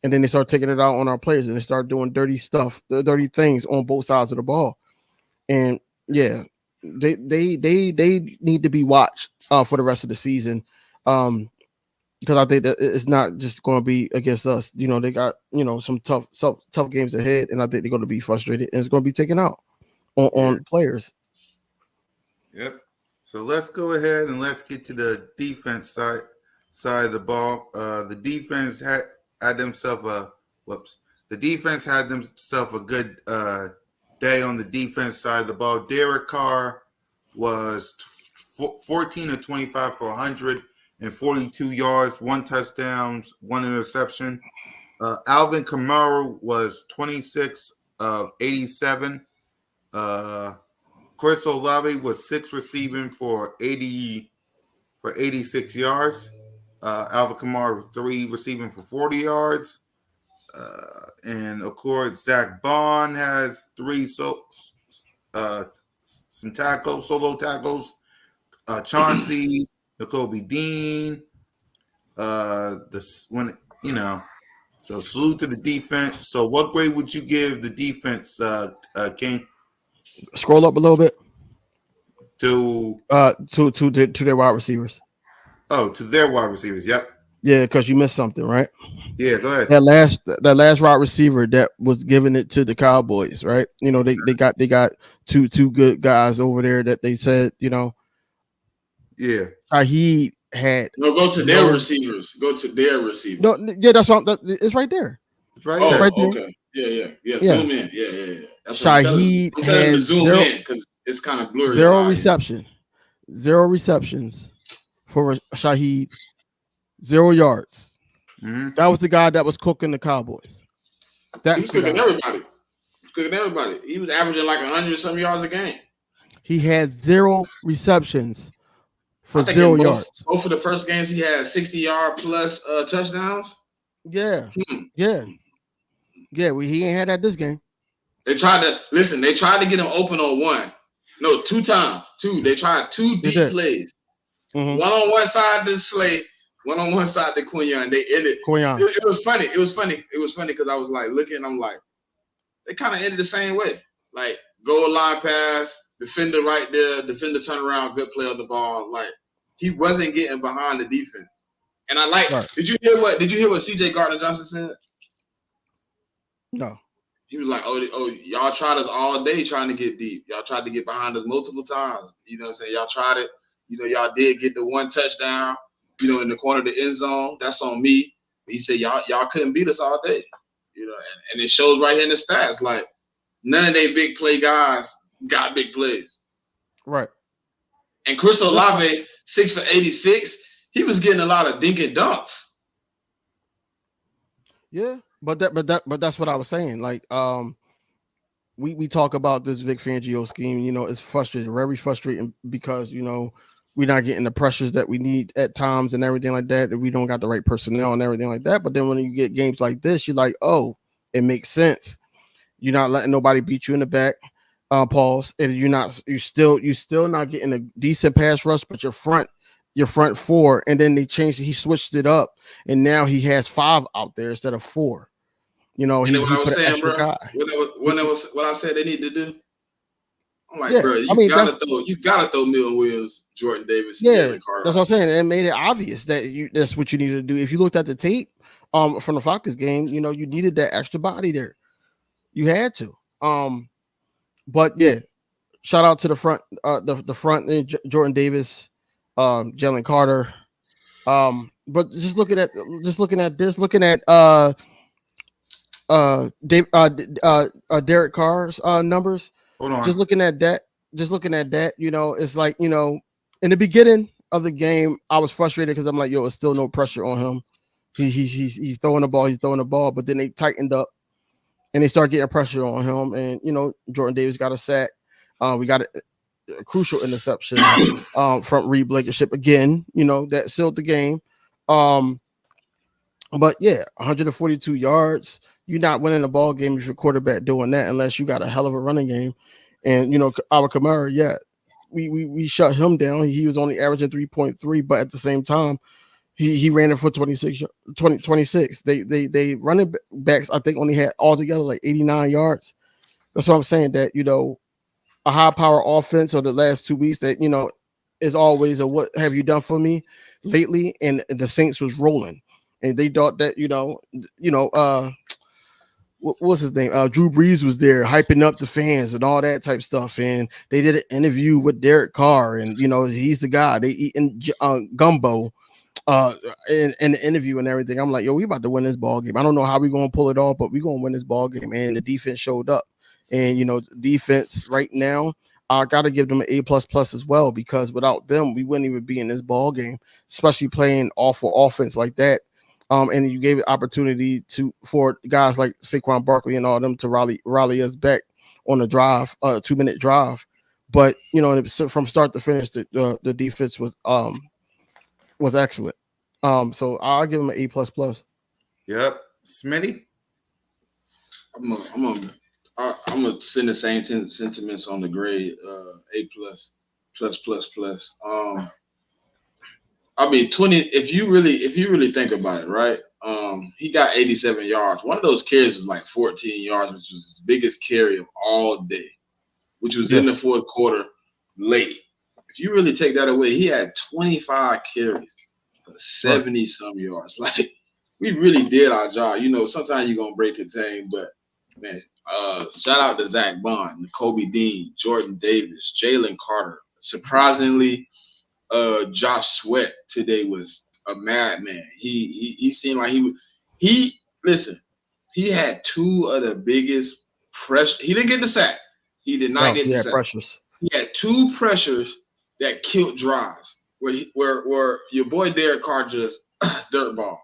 and then they start taking it out on our players, and they start doing dirty things on both sides of the ball. And yeah, they need to be watched for the rest of the season, because I think that it's not just going to be against us. They got some tough games ahead, and I think they're going to be frustrated, and it's going to be taken out on players. Yep. So let's go ahead and let's get to the defense side of the ball. The defense had themselves a good day on the defense side of the ball. Derek Carr was 14 of 25 for 142 yards, 1 touchdown, 1 interception. Alvin Kamara was 26 of 87. Chris Olave was 6 receiving for 86 yards. Alvin Kamara was 3 receiving for 40 yards. And of course, Zach Bond has 3 solo tackles. Chauncey, Nakobe Dean. So salute to the defense. So what grade would you give the defense, King? Scroll up a little bit to their wide receivers. Oh, to their wide receivers. Yep. Yeah, because you missed something, right? Yeah, go ahead. That last wide receiver that was giving it to the Cowboys, right? They got two good guys over there that they said, Yeah. He had go to their receivers. Go to their receivers. No, yeah, that's what it's right there. It's right there. Right there. Okay. Yeah. Zoom in. Yeah. That's Shaheed I'm telling had to zoom in because it's kind of blurry. Zero receptions for Shaheed. 0 yards. Mm-hmm. That was the guy that was cooking the Cowboys. He was cooking everybody. He was averaging like 100-some yards a game. He had 0 receptions for 0 yards. Both of the first games, he had 60-yard plus touchdowns. Yeah. Yeah. He ain't had that this game. They tried to get him open on 1. No, 2 times. 2. They tried 2 deep plays. Mm-hmm. One on one side to Slay, one on one side to Quinyon. They ended. It was funny. It was funny because I was like looking. I'm like, they kind of ended the same way. Like goal line pass, defender right there, defender turn around, good play on the ball. Like he wasn't getting behind the defense. And I like. Right. Did you hear what CJ Gardner-Johnson said? No. He was like, oh, y'all tried us all day trying to get deep. Y'all tried to get behind us multiple times. You know what I'm saying? Y'all tried it. Y'all did get the 1 touchdown, in the corner of the end zone. That's on me. He said, y'all couldn't beat us all day. And it shows right here in the stats. Like, none of they big play guys got big plays. Right. And Chris Olave, 6 for 86, he was getting a lot of dink and dunks. Yeah, but that's what I was saying. Like, we talk about this Vic Fangio scheme. It's frustrating, very frustrating because we're not getting the pressures that we need at times and everything like that. And we don't got the right personnel and everything like that. But then when you get games like this, you're like, oh, it makes sense. You're not letting nobody beat you in the back, pause, and you're still not getting a decent pass rush, but your front 4, and then he switched it up, and now he has 5 out there instead of 4. What I was saying, bro. What I said they need to do. I'm like, bro, you gotta throw Milton Williams, Jordan Davis, Jalen Carter. That's what I'm saying. It made it obvious that's what you needed to do. If you looked at the tape from the Falcons game, you needed that extra body there. You had to. But yeah, shout out to the front, the front, Jordan Davis, Jalen Carter. But looking at Derek Carr's numbers. Hold on. Just looking at that, it's like, in the beginning of the game, I was frustrated because I'm like, yo, it's still no pressure on him. He's throwing the ball, but then they tightened up and they start getting pressure on him. And, Jordan Davis got a sack. We got a crucial interception from Reed Blankenship again. That sealed the game. But yeah, 142 yards. You're not winning the ball game if your quarterback doing that unless you got a hell of a running game. And our Kamara, yeah, we shut him down. He was only averaging 3.3, but at the same time, he ran it for 26. They running backs, I think, only had altogether like 89 yards. That's what I'm saying. That a high power offense or the last 2 weeks that is always a what have you done for me lately, and the Saints was rolling. And they thought that what's his name? Drew Brees was there hyping up the fans and all that type stuff. And they did an interview with Derek Carr, and he's the guy. They eating gumbo in the interview and everything. I'm like, yo, we about to win this ball game. I don't know how we gonna pull it off, but we gonna win this ball game. And the defense showed up. And defense right now, I gotta give them an A++ as well, because without them, we wouldn't even be in this ball game, especially playing awful offense like that. And you gave it opportunity for guys like Saquon Barkley and all them to rally us back on a drive, 2-minute drive. But from start to finish, the defense was excellent. So I'll give them an A++. Yep, Smitty. I'm gonna send the same sentiments on the grade, A+, plus. I mean, 20. If you really think about it, right? He got 87 yards. One of those carries was like 14 yards, which was his biggest carry of all day, which was in the fourth quarter late. If you really take that away, he had 25 carries for 70 some yards. Like, we really did our job. Sometimes you're gonna break a team, but man, shout out to Zach Bond, Kobe Dean, Jordan Davis, Jalen Carter. Surprisingly, Josh Sweat today was a madman. He seemed like he had two of the biggest pressure. He didn't get the sack. He did not get the sack. Pressures. He had two pressures that killed drives. Where your boy Derek Carr just dirt ball.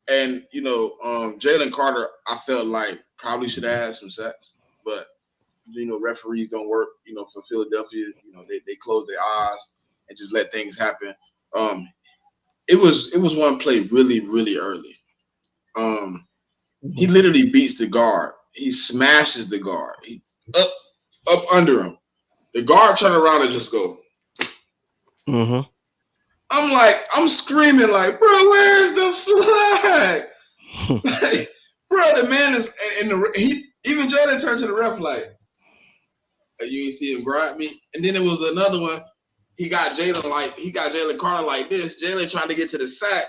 And Jalen Carter, I felt like probably should have had some sacks, but referees don't work. For Philadelphia, they close their eyes and just let things happen. It was one play really, really early. He literally beats the guard. He smashes the guard. He up under him. The guard turn around and just go. I'm screaming like, bro, where's the flag? Like, bro, the man is, and even Jalen turned to the ref like, you ain't see him grab me. And then it was another one. He got Jalen Carter like this. Jalen trying to get to the sack.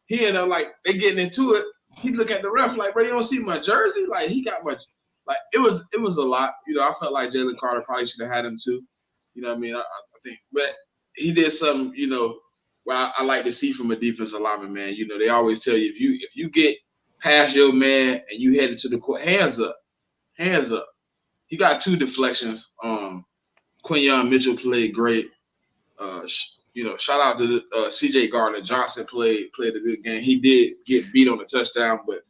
He ended up like they getting into it. He look at the ref like, bro, you don't see my jersey? Like, he got my, like, it was a lot. I felt like Jalen Carter probably should have had him too. What I mean? I think, but he did something, what I like to see from a defensive lineman, man. They always tell you if you get past your man and you headed to the court, hands up. He got two deflections. Quinyon Mitchell played great. Shout out to CJ Gardner-Johnson played a good game. He did get beat on the touchdown, but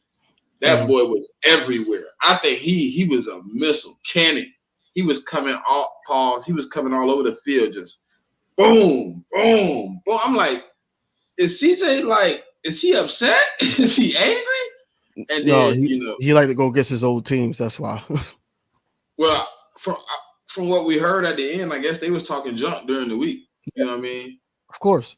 that boy was everywhere. I think he was a missile cannon. He was coming off pause. He was coming all over the field, just boom, boom, boom. I'm like, is CJ like, is he upset? Is he angry? And then he like to go against his old teams. That's why. Well, from what we heard at the end, I guess they was talking junk during the week. You know what I mean? Of course.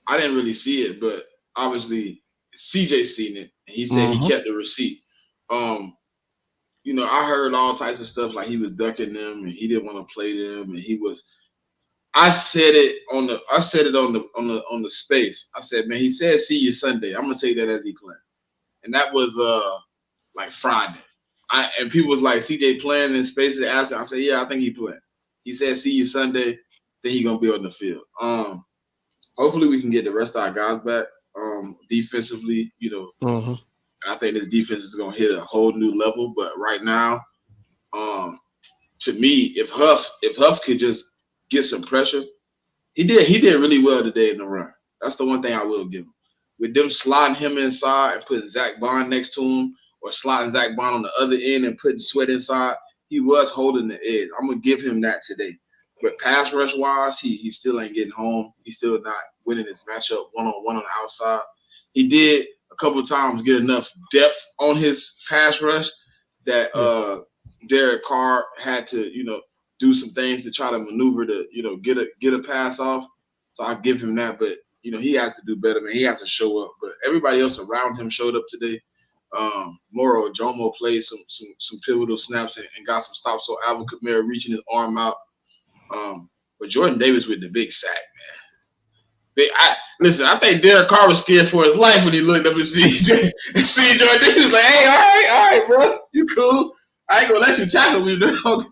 I didn't really see it, but obviously CJ seen it. And he said he kept the receipt. I heard all types of stuff like he was ducking them and he didn't want to play them, and he was. I said it on the space. I said, man, he said see you Sunday. I'm gonna take that as he playing, and that was like Friday. And people was like, CJ playing in spaces. Asking, I said, yeah, I think he playing. He said see you Sunday. Then he gonna be on the field. Hopefully we can get the rest of our guys back. Defensively, I think this defense is gonna hit a whole new level. But right now, to me, if Huff could just get some pressure, he did really well today in the run. That's the one thing I will give him. With them sliding him inside and putting Zach Bond next to him, or sliding Zach Bond on the other end and putting Sweat inside, he was holding the edge. I'm gonna give him that today. But pass rush wise, he still ain't getting home. He's still not winning his matchup one-on-one on the outside. He did a couple of times get enough depth on his pass rush that Derek Carr had to, do some things to try to maneuver to, get a pass off. So I give him that, but he has to do better, man. He has to show up. But everybody else around him showed up today. Moro Jomo played some pivotal snaps and got some stops. So Alvin Kamara reaching his arm out. But Jordan Davis with the big sack, man. I think Derek Carr was scared for his life when he looked up and see Jordan Davis like, hey, all right, bro, you cool. I ain't gonna let you tackle me, dog.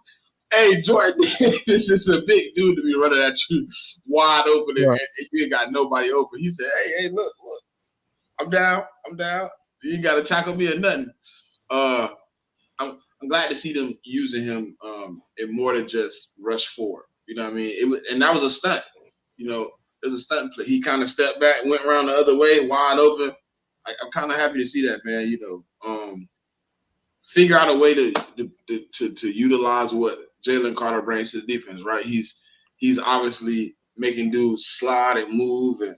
Hey, Jordan Davis is a big dude to be running at you wide open and you ain't got nobody open. He said, hey, look, I'm down. You ain't got to tackle me or nothing. I'm glad to see them using him in more than just rush forward. You know what I mean? And that was a stunt. It was a stunt play. He kind of stepped back, went around the other way, wide open. I'm kind of happy to see that, man. Figure out a way to utilize what Jalen Carter brings to the defense, right? He's obviously making dudes slide and move, and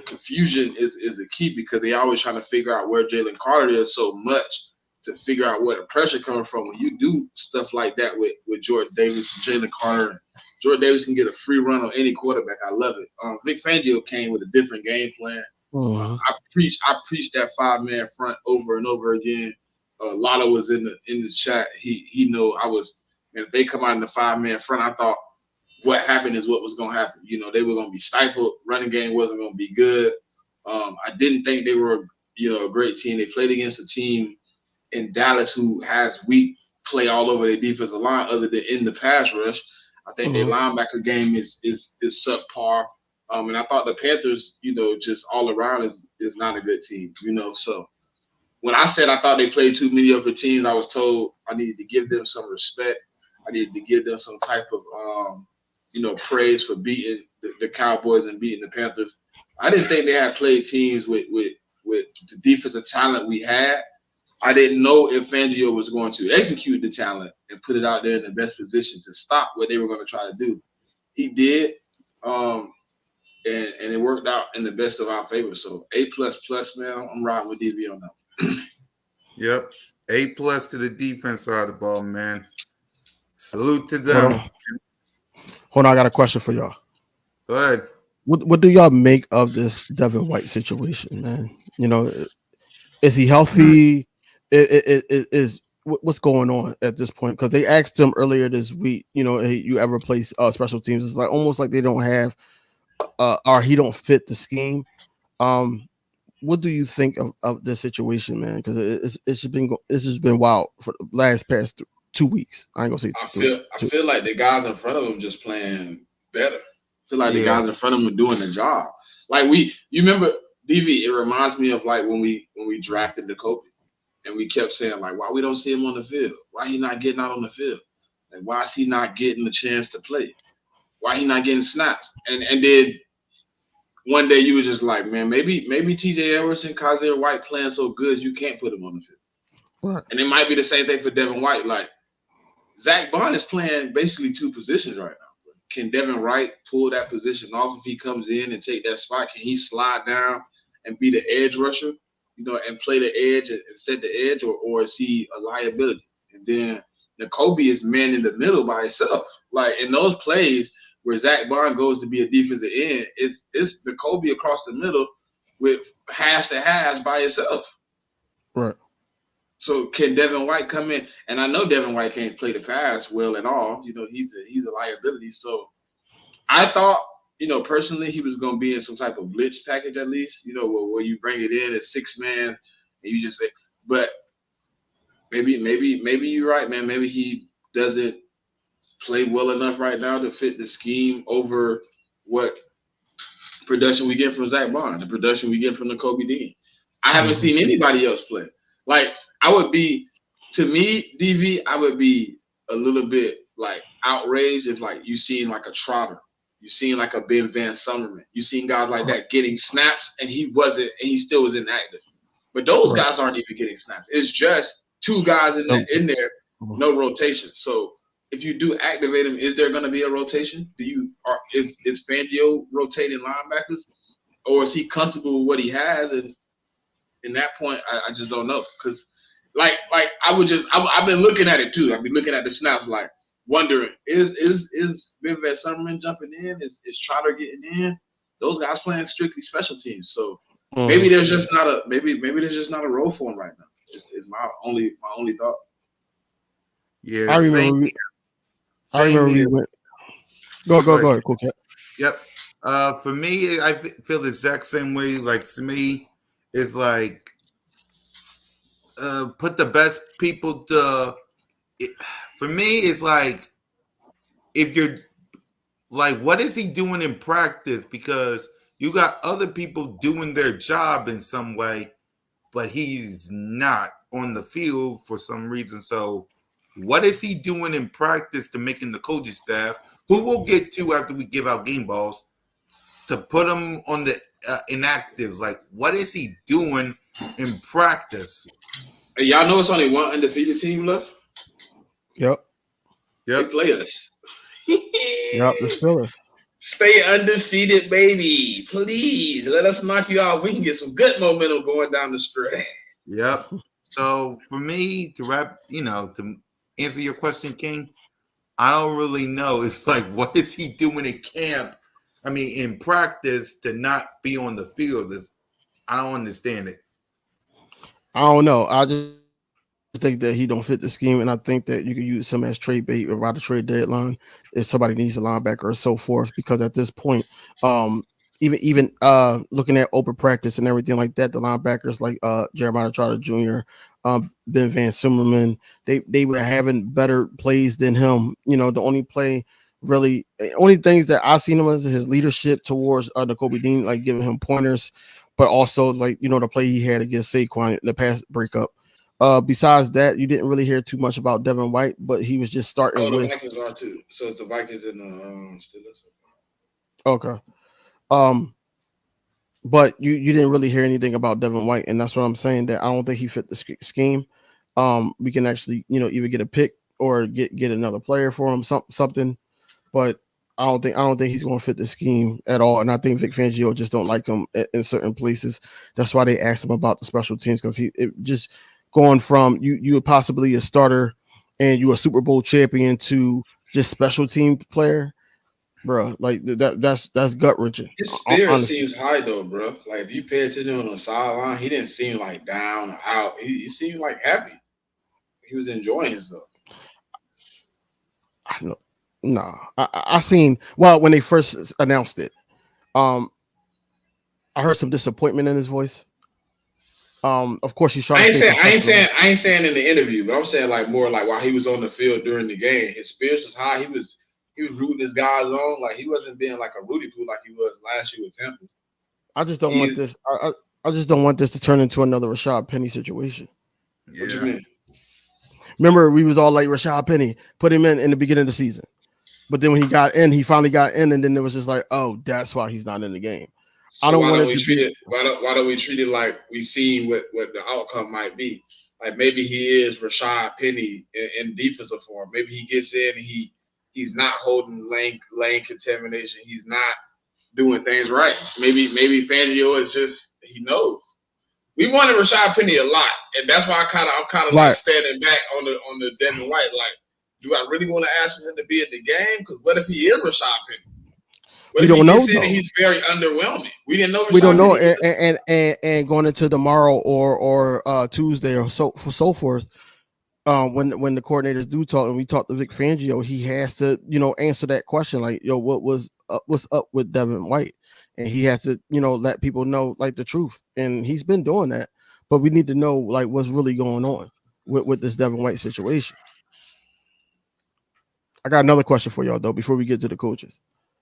confusion is the key because they always trying to figure out where Jalen Carter is so much to figure out where the pressure comes from. When you do stuff like that with Jordan Davis and Jalen Carter, Jordan Davis can get a free run on any quarterback. I love it. Vic Fangio came with a different game plan. I preached that 5-man front over and over again. Lotto was in the chat. He know I was. And if they come out in the 5-man front, I thought what happened is what was going to happen. They were going to be stifled. Running game wasn't going to be good. I didn't think they were a great team. They played against a team in Dallas who has weak play all over their defensive line other than in the pass rush. I think their linebacker game is subpar. And I thought the Panthers, just all around is not a good team, So when I said I thought they played two mediocre teams, I was told I needed to give them some respect. I needed to give them some type of, praise for beating the Cowboys and beating the Panthers. I didn't think they had played teams with the defensive talent we had. I didn't know if Fangio was going to execute the talent and put it out there in the best position to stop what they were going to try to do. He did, and it worked out in the best of our favor. So A++, man, I'm riding with DV on that. Yep, A+ to the defense side of the ball, man. Salute to them. Hold on, I got a question for y'all. Go ahead. What do y'all make of this Devin White situation, man? Is he healthy? Is what's going on at this point? Because they asked him earlier this week, hey, you ever play special teams? It's like almost like they don't have, or he don't fit the scheme. What do you think of this situation, man? Because it's just been wild for the past 2 weeks. I ain't gonna say. I feel like the guys in front of him just playing better. I feel like the guys in front of him are doing the job. Like you remember DV? It reminds me of like when we drafted N'Kobe, and we kept saying like, why we don't see him on the field? Why he not getting out on the field? Like why is he not getting the chance to play? Why he not getting snaps? And then one day you were just like, man, maybe T.J. Edwards and Kaiser White playing so good you can't put him on the field. Right. And it might be the same thing for Devin White. Like Zach Bond is playing basically two positions right now. Can Devin White pull that position off if he comes in and take that spot? Can he slide down and be the edge rusher, and play the edge and set the edge, or is he a liability? And then N'Kobe is man in the middle by himself. Like in those plays where Zach Bond goes to be a defensive end, it's N'Kobe across the middle with halves to halves by himself. Right. So can Devin White come in? And I know Devin White can't play the pass well at all. He's a liability. So I thought, personally, he was going to be in some type of blitz package at least, where you bring it in as 6-man and you just say, but maybe you're right, man. Maybe he doesn't play well enough right now to fit the scheme over what production we get from Zach Bond, the production we get from N'Kobe Dean. I haven't seen anybody else play. Like, I would be, to me, DV, I would be a little bit, like, outraged if, like, you seen, like, a Trotter. You seen, like, a Ben Van Summerman. You seen guys like that getting snaps, and he still was inactive. But those guys aren't even getting snaps. It's just two guys in there no rotation. So if you do activate him, is there going to be a rotation? Is Fangio rotating linebackers, or is he comfortable with what he has? And in that point, I just don't know, because I've been looking at it too. I've been looking at the snaps, like wondering, is Vivek Summerman jumping in? Is Trotter getting in? Those guys playing strictly special teams. So maybe there's just not a role for him right now. Is my only thought. Yeah, I remember. Go ahead, cool cat. Yep. For me, I feel the exact same way. Like, to me, it's like put the best people for me, it's like, if you're like, what is he doing in practice? Because you got other people doing their job in some way, but he's not on the field for some reason. So what is he doing in practice to making the coaching staff, who we'll get to after we give out game balls, to put him on the inactives? Like, what is he doing in practice? Hey, y'all know it's only one undefeated team left? Yep. They play us. Yep, the Steelers. Stay undefeated, baby. Please let us knock you out. We can get some good momentum going down the stretch. Yep. So for me, to answer your question, King, I don't really know. It's like, what is he doing in camp? I mean, in practice, to not be on the field I don't understand it. I don't know. I just think that he don't fit the scheme, and I think that you can use him as trade bait around the trade deadline if somebody needs a linebacker or so forth. Because at this point, even looking at open practice and everything like that, the linebackers like Jeremiah Trotter Jr., Ben Van Summerman, they were having better plays than him. You know, the only things that I've seen him as his leadership towards Nakobe Dean, like giving him pointers, but also like, you know, the play he had against Saquon, the pass breakup. Besides that, you didn't really hear too much about Devin White, but he was just starting the with. Vikings are too. So it's the Vikings and the Steelers. Okay. But you didn't really hear anything about Devin White, and that's what I'm saying, that I don't think he fit the scheme. We can actually, you know, either get a pick or get another player for him, something. But I don't think he's going to fit the scheme at all. And I think Vic Fangio just don't like him in certain places. That's why they asked him about the special teams, because it just going from you possibly a starter and you a Super Bowl champion to just special team player, bro. Like that's gut wrenching. His spirit seems high though, bro. Like, if you pay attention on the sideline, he didn't seem like down or out. He seemed like happy. He was enjoying himself. No, I seen, well, when they first announced it, I heard some disappointment in his voice. Of course he's trying. I ain't saying in the interview, but I'm saying like more like while he was on the field during the game, his spirits was high. He was rooting his guys on. Like, he wasn't being like a Rudy Poo like he was last year with Temple. I just don't want this. I just don't want this to turn into another Rashad Penny situation. Yeah. What you mean? Remember, we was all like, Rashad Penny, put him in the beginning of the season. But then when he finally got in, and then it was just like, oh, that's why he's not in the game. So I don't why want don't we treat it like we seen what the outcome might be? Like, maybe he is Rashad Penny in defensive form. Maybe he gets in and he's not holding lane contamination. He's not doing things right. Maybe Fangio is just, he knows. We wanted Rashad Penny a lot, and that's why I'm kind of like standing back on the Devin White. Like, do I really want to ask for him to be in the game? Because what if he is Rashad Penny? We don't know. He's very underwhelming. We didn't know. We don't know. And going into tomorrow or Tuesday or so forth, when the coordinators do talk and we talk to Vic Fangio, he has to, you know, answer that question like, yo, what's up with Devin White, and he has to, you know, let people know like the truth, and he's been doing that. But we need to know like what's really going on with this Devin White situation. I got another question for y'all though before we get to the coaches.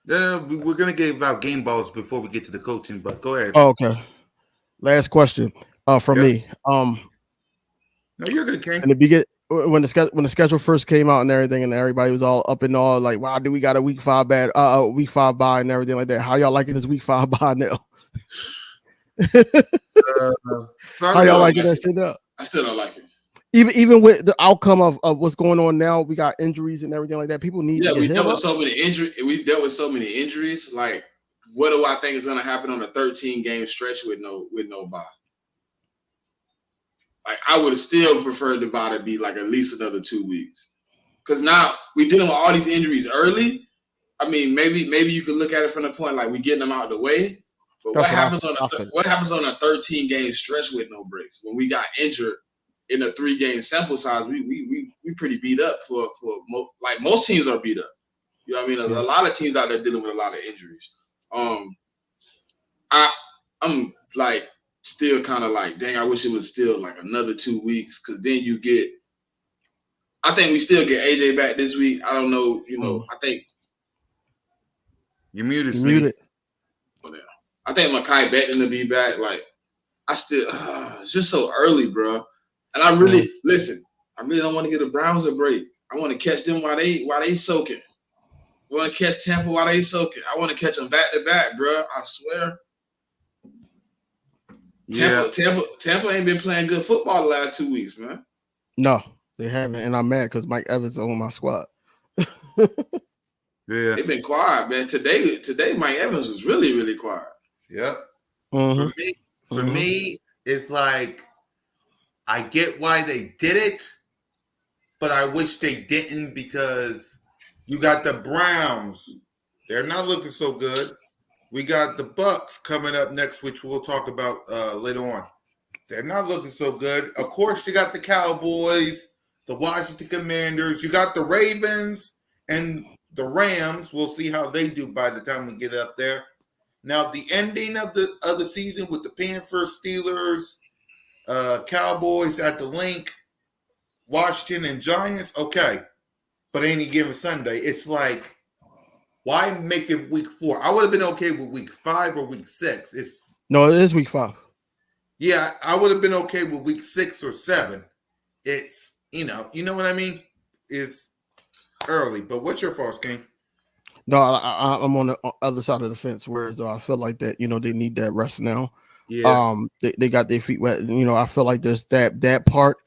Yeah, we're gonna give out game balls before we get to the coaching, but go ahead. Oh, okay. Last question from me. No, you're good, King. In the beginning, when the schedule first came out and everything, and everybody was all up and all like, "Wow, do we got a week 5 bye and everything like that?" How y'all liking this week 5 bye now? How y'all liking that shit now? I still don't like it. even with the outcome of what's going on now, we got injuries and everything like that. People need to Yeah, get we healed dealt with up. so many injuries. We dealt with so many injuries. Like, what do I think is going to happen on a 13-game stretch with no bye? Like, I would have still preferred the bye to be like at least another 2 weeks. Because now we dealing with all these injuries early. I mean, maybe you could look at it from the point like we getting them out of the way. But That's what what happens on a 13-game stretch with no breaks? When we got injured in a 3-game sample size, we pretty beat up for like most teams are beat up. You know what I mean? Yeah. A lot of teams out there dealing with a lot of injuries. I'm like still kind of like, dang, I wish it was still like another 2 weeks, because then you get. I think we still get AJ back this week. I don't know. I think You're muted. You muted. I think Mekhi Becton to be back. Like, I still, it's just so early, bro. And I really listen. I really don't want to get the Browns a break. I want to catch them while they soaking. I want to catch Tampa while they soaking. I want to catch them back to back, bro. I swear. Yeah. Tampa ain't been playing good football the last 2 weeks, man. No, they haven't, and I'm mad because Mike Evans is on my squad. Yeah. They've been quiet, man. Today, Mike Evans was really, really quiet. Yep. Mhm. For me, it's like I get why they did it, but I wish they didn't, because you got the Browns. They're not looking so good. We got the Bucks coming up next, which we'll talk about later on. They're not looking so good. Of course, you got the Cowboys, the Washington Commanders. You got the Ravens and the Rams. We'll see how they do by the time we get up there. Now, the ending of the season with the Panthers, Steelers, Cowboys at the link, Washington and Giants, okay. But any given Sunday, it's like, why make it week 4? I would have been okay with week 5 or week 6. No, it is week 5. Yeah, I would have been okay with week 6 or 7. It's, you know what I mean? It's early. But what's your thoughts, King? No, I'm on the other side of the fence. Whereas though I feel like that, they need that rest now. Yeah. They got their feet wet. I feel like this that part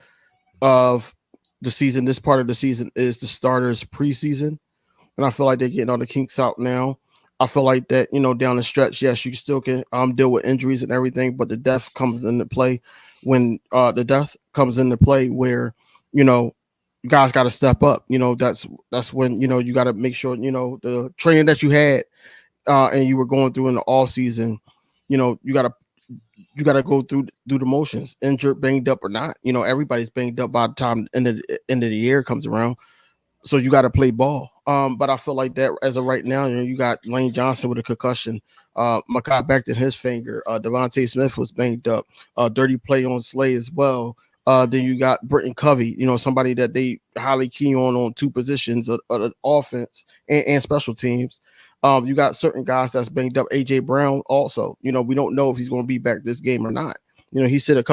of the season. This part of the season is the starters preseason, and I feel like they're getting all the kinks out now. I feel like that, down the stretch, yes, you still can deal with injuries and everything, but the death comes into play when where, guys got to step up. That's when, you got to make sure, the training that you had and you were going through in the off season, you got to go through the motions, injured, banged up or not. Everybody's banged up by the time end of the year comes around. So you got to play ball. But I feel like that as of right now, you got Lane Johnson with a concussion, Mekhi Becton his finger, Devontae Smith was banged up, dirty play on Slay as well. Then you got Britton Covey, somebody that they highly key on 2 positions of the offense and special teams. You got certain guys that's banged up. AJ Brown also, we don't know if he's going to be back this game or not. He said a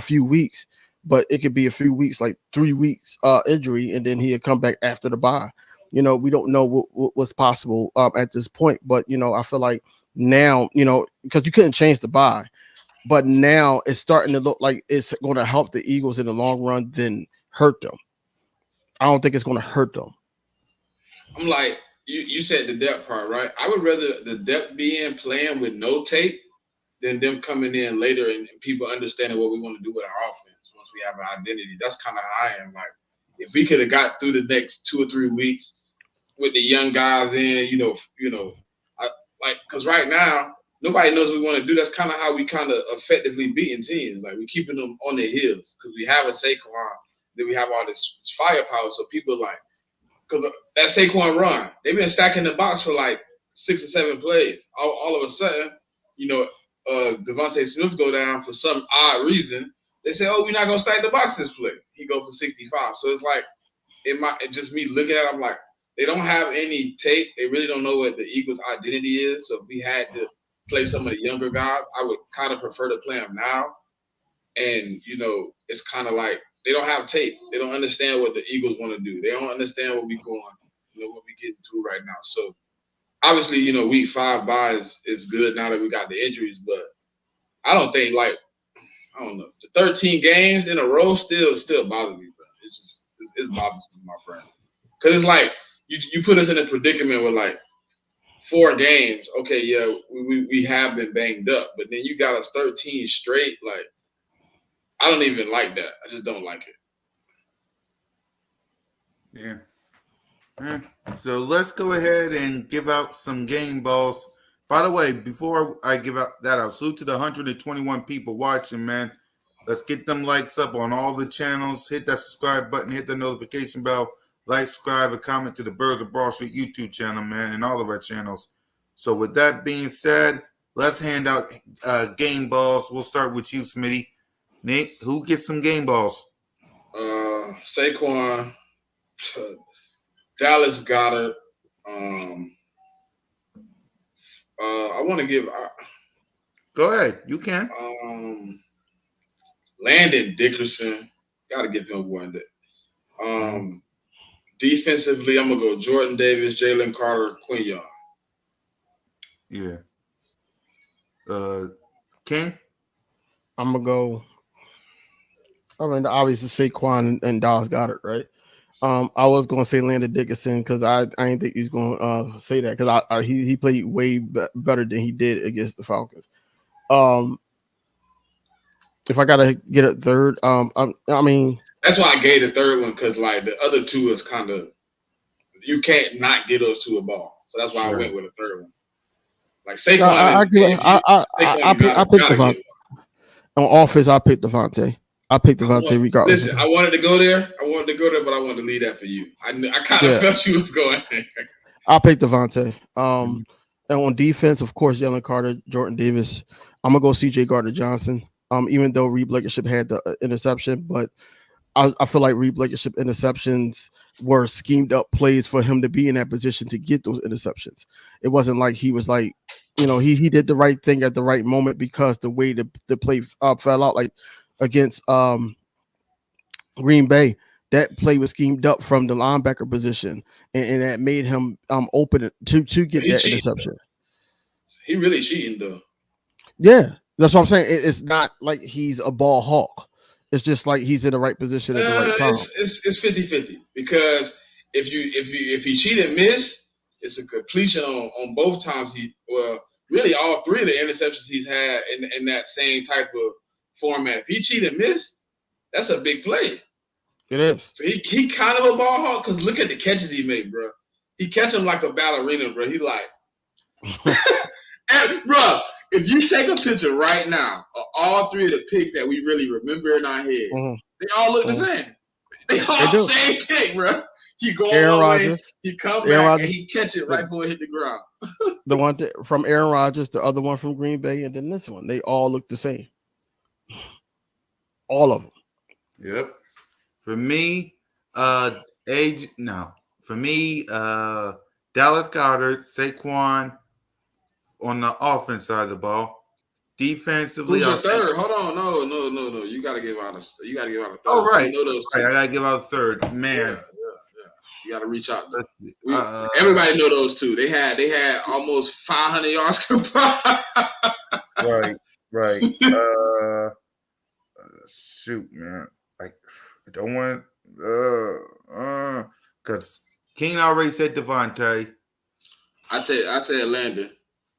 few weeks, but it could be a few weeks, like 3 weeks injury, and then he'll come back after the bye. We don't know what's possible at this point, but I feel like now, because you couldn't change the bye, but now it's starting to look like it's going to help the Eagles in the long run than hurt them. I don't think it's going to hurt them. I'm like, you said the depth part, right? I would rather the depth be in playing with no tape than them coming in later and people understanding what we want to do with our offense once we have an identity. That's kind of how I am. Like, if we could have got through the next 2 or 3 weeks with the young guys in, because right now nobody knows what we want to do. That's kind of how we kind of effectively beating teams. Like, we're keeping them on their heels because we have a Saquon, then we have all this firepower. So people like, because that Saquon run, they've been stacking the box for like 6 or 7 plays. All of a sudden, Devontae Smith go down for some odd reason. They say, "Oh, we're not gonna stack the box this play." He go for 65. So it's like, just me looking at it, I'm like, they don't have any tape. They really don't know what the Eagles' identity is. So if we had to play some of the younger guys, I would kind of prefer to play them now. And it's kind of like they don't have tape. They don't understand what the Eagles want to do. They don't understand what we going, what we getting through right now. So obviously, week 5 bye is good now that we got the injuries, but I don't think I don't know. The 13 games in a row still bothers me, bro. It's just it's bothersome in my brain. Because it's like you put us in a predicament with like 4 games. Okay, yeah, we have been banged up, but then you got us 13 straight. Like, I don't even like that. I just don't like it. Yeah. So let's go ahead and give out some game balls. By the way, before I give out that out, salute to the 121 people watching, man. Let's get them likes up on all the channels. Hit that subscribe button, hit the notification bell, like, subscribe, and comment to the Birds of Broad Street YouTube channel, man, and all of our channels. So with that being said, let's hand out game balls. We'll start with you, Smitty. Nate, who gets some game balls? Saquon, Dallas Goedert. I want to give. Go ahead, you can. Landon Dickerson, gotta give him one. Defensively, I'm gonna go Jordan Davis, Jalen Carter, Quinyon. Yeah. King? I'm gonna go. I mean, obviously Saquon and Dallas Goedert, right? I was gonna say Landon Dickerson because I didn't think he's gonna say that because he played way better than he did against the Falcons. If I gotta get a third, I mean that's why I gave the third one because like the other two is kind of you can't not get those two a ball, so that's why I went with a third one. Like Saquon, I picked Devontae. On offense, I picked Devontae. I picked Devontae regardless. Listen, I wanted to go there, but I wanted to leave that for you. I kind of felt you was going. I picked Devontae. And on defense, of course, Jalen Carter, Jordan Davis. I'm gonna go CJ Gardner-Johnson. Even though Reed Blankenship had the interception, but I feel like Reed Blankenship interceptions were schemed up plays for him to be in that position to get those interceptions. It wasn't like he was like, he did the right thing at the right moment because the way the play fell out, like against Green Bay, that play was schemed up from the linebacker position, and that made him open to get that interception. He really cheating though. Yeah, that's what I'm saying. It's not like he's a ball hawk. It's just like he's in the right position at the right time. It's 50-50 because if he cheat and miss, it's a completion on both times. Really all 3 of the interceptions he's had in that same type of format. If he cheat and miss, that's a big play. It is. So he kind of a ball hawk because look at the catches he made, bro. He catch him like a ballerina, bro. He like, and, bro. If you take a picture right now of all 3 of the picks that we really remember in our head, they all look the same. They all the same pick, bro. He go Aaron all the way, Rodgers, he come back, and he catch it right before it hit the ground. The one from Aaron Rodgers, the other one from Green Bay, and then this one. They all look the same. All of them. Yep. For me, Dallas Goedert, Saquon on the offense side of the ball. Defensively, who's your third? Hold on, no. You gotta give out a third. Oh right, you know those right. I gotta give out a third. Man, yeah. You gotta reach out. Everybody know those 2. They had almost 500 yards combined. Right. Shoot, man. Like I don't want because King already said Devontae. I said Landon.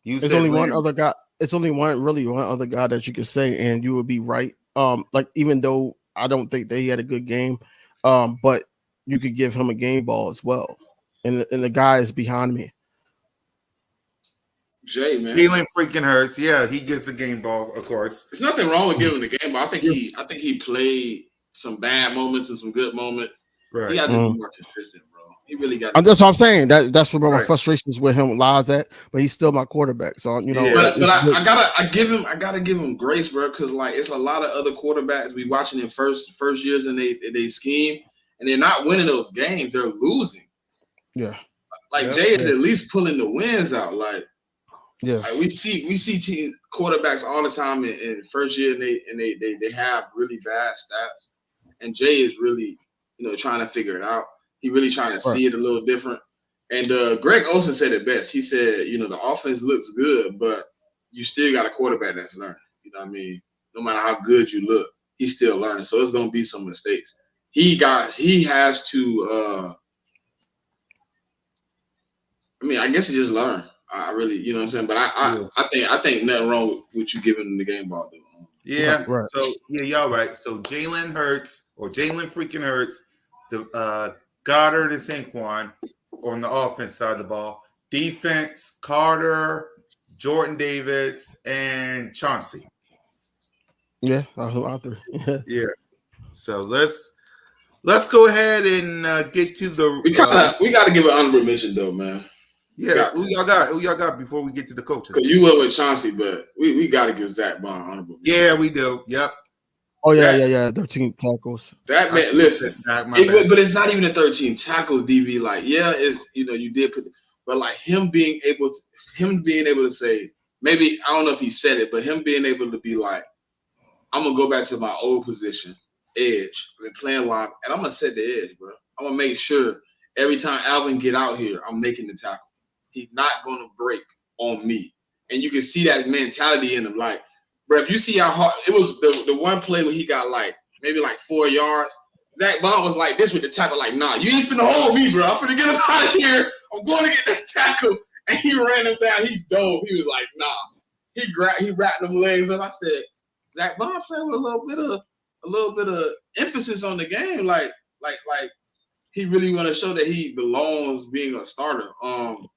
There's only one other guy. It's only one other guy that you could say, and you would be right. Like even though I don't think that he had a good game, but you could give him a game ball as well. And the guy is behind me. Jay, man. Jalen freaking Hurts. Yeah, he gets a game ball, of course. There's nothing wrong with giving him the game ball. I think he played some bad moments and some good moments. Right. He got to be more consistent, bro. He really got. That's what I'm saying. That's where my frustrations with him lies at. But he's still my quarterback. So But I gotta give him grace, bro, because like it's a lot of other quarterbacks we watching in first years in they scheme, and they're not winning those games. They're losing. Yeah. Like Jay is at least pulling the wins out. Like we see team quarterbacks all the time in first year, and they have really bad stats, and Jay is really trying to figure it out. He really trying to see it a little different. And Greg Olsen said it best. He said, the offense looks good, but you still got a quarterback that's learning. You know what I mean? no matter how good you look, he's still learning. So it's gonna be some mistakes. He has to. I mean, I guess he just learned. I really, you know what I'm saying. But I think nothing wrong with you giving him the game ball though. Yeah. Right. So yeah, y'all right. So Jalen freaking Hurts, the Goddard and Saquon on the offense side of the ball. Defense, Carter, Jordan Davis, and Chauncey. Yeah, that's out there. Yeah. So let's go ahead and get to the. We got to give an honorable mention though, man. Yeah, who y'all got before we get to the coaches? Because you went with Chauncey, but we got to give Zach Bond honorable mention. Yeah, we do. Yep. Oh yeah. 13 tackles. That man, listen, but it's not even the 13 tackles, DB. Like, yeah, it's you did put, but like him being able to say, maybe I don't know if he said it, but him being able to be like, I'm gonna go back to my old position, edge, and playing line, and I'm gonna set the edge, bro. I'm gonna make sure every time Alvin get out here, I'm making the tackle. He's not gonna break on me, and you can see that mentality in him. Like, bro, if you see how hard it was, the one play where he got like maybe like 4 yards, Zach Bond was like this with the tackle, like, nah, you ain't finna hold me, bro. I'm finna get him out of here. I'm going to get that tackle, and he ran him down. He dove. He was like, nah. He wrapped them legs up. I said, Zach Bond playing with a little bit of emphasis on the game, like he really want to show that he belongs being a starter. And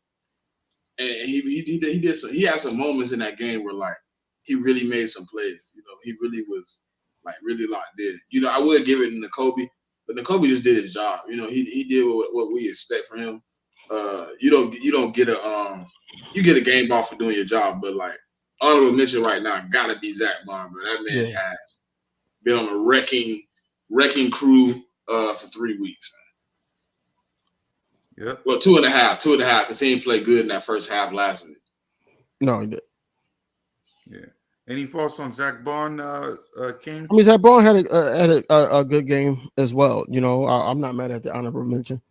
he had some moments in that game where like he really made some plays. He really was like really locked in. I would give it to Nakobe, but Nakobe just did his job. He did what we expect from him. You don't get you get a game ball for doing your job, but like honorable mention right now gotta be Zach Bond, bro. That man has been on a wrecking crew for 3 weeks, man. Yep. Well, 2.5, because he didn't play good in that first half last week. No, he did. Yeah. Any thoughts on Zach Bond, King? I mean, Zach Bond had a good game as well. I'm not mad at the honorable mention.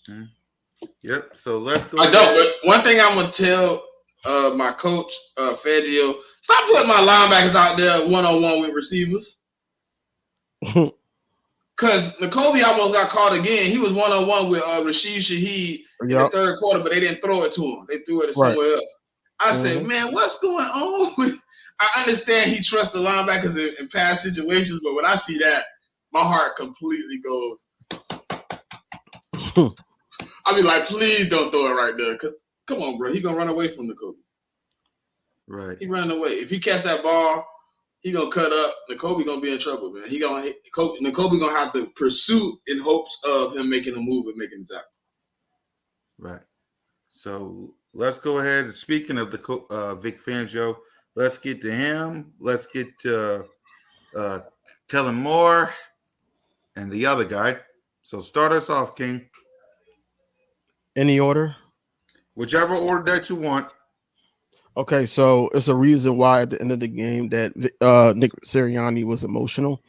Mm-hmm. Yep. So let's go. I don't. But one thing I'm gonna tell my coach, Fangio, stop putting my linebackers out there 1-on-1 with receivers. Because Nakobe almost got caught again. He was 1-on-1 with Rashid Shaheed in the third quarter, but they didn't throw it to him. They threw it somewhere else. I said, man, what's going on with? I understand he trusts the linebackers in past situations, but when I see that, my heart completely goes. I be like, please don't throw it right there. Cause come on, bro, he gonna run away from Nakobe. Right. He running away. If he catch that ball, he gonna cut up. Nakobe gonna be in trouble, man. Nakobe gonna have to pursue in hopes of him making a move and making a tackle. Right. So let's go ahead. Speaking of the Vic Fangio, let's get to him. Let's get to Kellen Moore and the other guy. So start us off, King. Any order? Whichever order that you want. Okay, so it's a reason why at the end of the game that Nick Sirianni was emotional.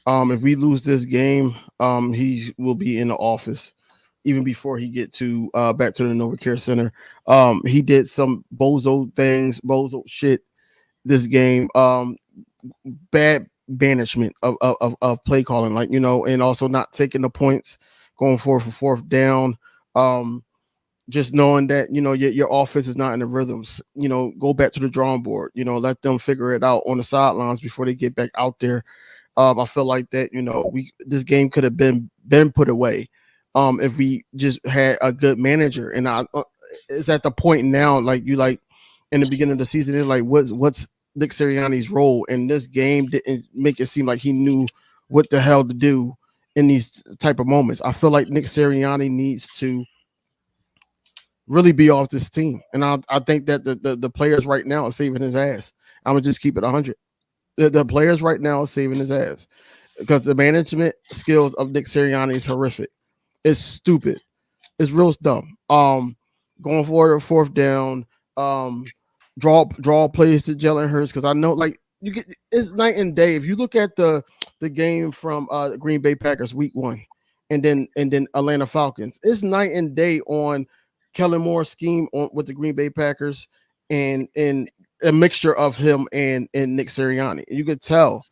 If we lose this game, he will be in the office even before he get to back to the NovaCare Center. He did some bozo shit this game. Bad banishment of play calling, like, and also not taking the points, going for fourth down. Just knowing that, your offense is not in the rhythms, go back to the drawing board, let them figure it out on the sidelines before they get back out there. I feel like that, this game could have been put away if we just had a good manager. And it's at the point now, like in the beginning of the season, it's like, what's Nick Sirianni's role? And this game didn't make it seem like he knew what the hell to do in these type of moments. I feel like Nick Sirianni needs to really be off this team. And I think that the players right now are saving his ass. I'm going to just keep it 100. The players right now are saving his ass because the management skills of Nick Sirianni is horrific. It's stupid. It's real dumb. Going forward, fourth down, draw plays to Jalen Hurts, because I know, like, it's night and day. If you look at the game from the Green Bay Packers week 1 and then Atlanta Falcons, it's night and day on Kellen Moore's scheme with the Green Bay Packers and a mixture of him and Nick Sirianni. You could tell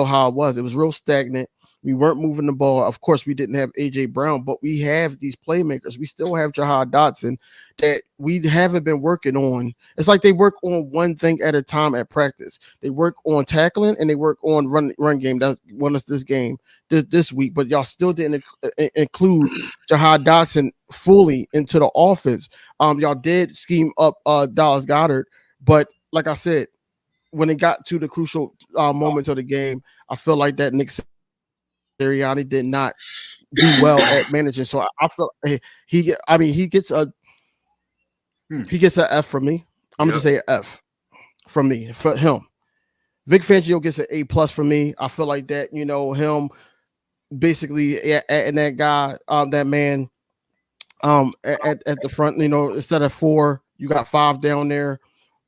how it was. It was real stagnant. We weren't moving the ball. Of course, we didn't have AJ Brown, but we have these playmakers. We still have Jahan Dotson that we haven't been working on. It's like they work on one thing at a time at practice. They work on tackling and they work on run game. That won us this game this week, but y'all still didn't include Jahan Dotson fully into the offense. Y'all did scheme up Dallas Goedert, but like I said, when it got to the crucial moments of the game, I feel like that Nick Sirianni did not do well at managing. So I feel he gets a F from me. I'm gonna just say an F from me for him. Vic Fangio gets an A+ from me. I feel like that, him basically adding that guy, that man, at the front. Instead of 4, you got 5 down there.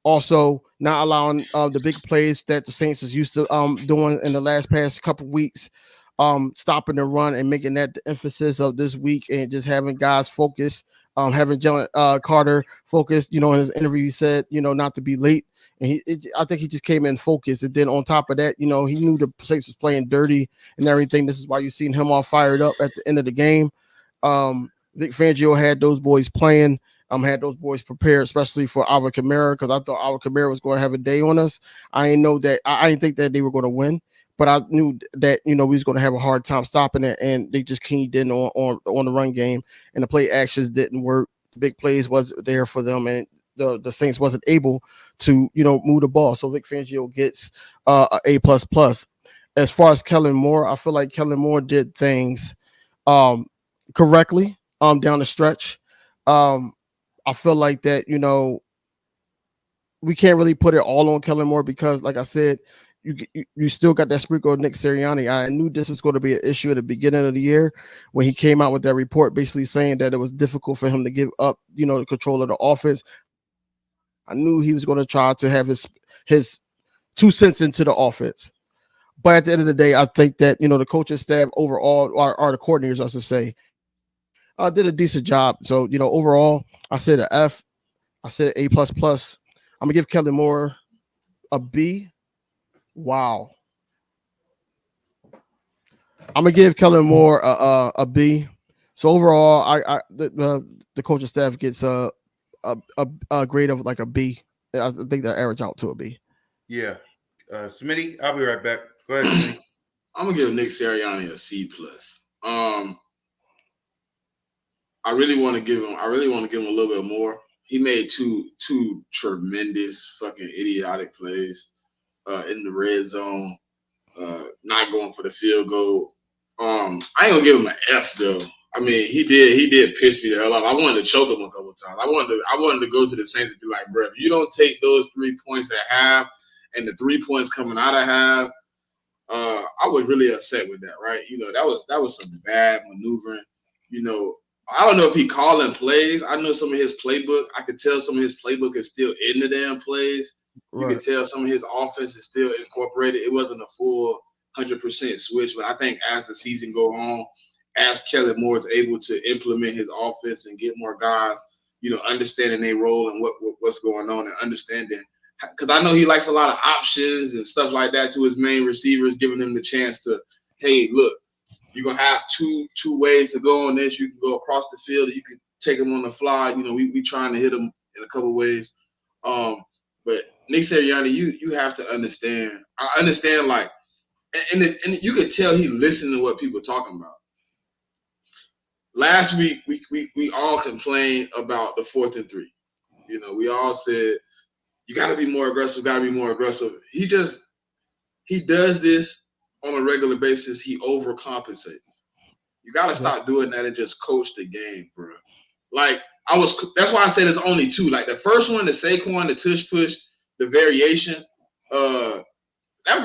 Also, not allowing the big plays that the Saints is used to doing in the past couple weeks, stopping the run and making that the emphasis of this week, and just having guys focus, having Jalen Carter focused. In his interview, he said, not to be late, and I think he just came in focused. And then on top of that, he knew the Saints was playing dirty and everything. This is why you seen him all fired up at the end of the game. Vic Fangio had those boys playing. Had those boys prepared, especially for Alvin Kamara, because I thought Alvin Kamara was going to have a day on us. I didn't think that they were going to win, but I knew that we was going to have a hard time stopping it, and they just keyed in on the run game, and the play actions didn't work. The big plays wasn't there for them, and the Saints wasn't able to move the ball. So Vic Fangio gets a A++. As far as Kellen Moore, I feel like Kellen Moore did things correctly down the stretch. I feel like that, we can't really put it all on Kellen Moore because, like I said, you still got that sprinkle of Nick Sirianni. I knew this was going to be an issue at the beginning of the year when he came out with that report basically saying that it was difficult for him to give up, the control of the offense. I knew he was going to try to have his 2 cents into the offense. But at the end of the day, I think that, the coaching staff overall, or the coordinators, I should say, did a decent job. So, overall, I said an F. I said A++. I'm gonna give Kellen Moore a B. Wow. I'm gonna give Kellen Moore a B. So overall, the coaching staff gets a grade of like a B. I think they average out to a B. Yeah. Smitty, I'll be right back. Go ahead, Smitty. I'm gonna give Nick Sirianni a C+. I really want to give him a little bit more. He made two tremendous fucking idiotic plays in the red zone, not going for the field goal. I ain't gonna give him an F though. I mean, he did piss me the hell off. I wanted to choke him a couple times. I wanted to go to the Saints and be like, bro, if you don't take those 3 points at half and the 3 points coming out of half, I was really upset with that, right? That was some bad maneuvering. I don't know if he calling plays. I know some of his playbook. I could tell some of his playbook is still in the damn plays. You can tell some of his offense is still incorporated. It wasn't a full 100% switch, but I think as the season go on, as Kellen Moore is able to implement his offense and get more guys, understanding their role and what's going on and understanding, because I know he likes a lot of options and stuff like that to his main receivers, giving them the chance to, hey, look, you're going to have two ways to go on this. You can go across the field. You can take them on the fly. We trying to hit them in a couple ways. But Nick Sirianni, you have to understand. I understand, like, and you could tell he listened to what people are talking about. Last week, we all complained about the 4th and 3. We all said, you got to be more aggressive, He does this on a regular basis. He overcompensates. You got to stop doing that and just coach the game, bro. Like, that's why I said it's only 2. Like, the first one, the Saquon, the tush push, the variation, that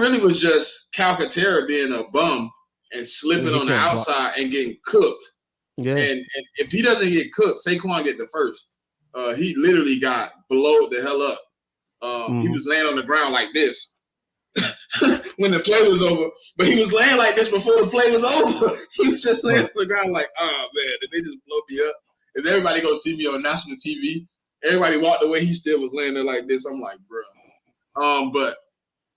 really was just Calcaterra being a bum and slipping on the outside and getting cooked. Yeah. And if he doesn't get cooked, Saquon get the first. He literally got blowed the hell up. He was laying on the ground like this when the play was over. But he was laying like this before the play was over. He was just laying on the ground like, oh, man, did they just blow me up? Is everybody going to see me on national TV? Everybody walked away. He still was laying there like this. I'm like, bro. But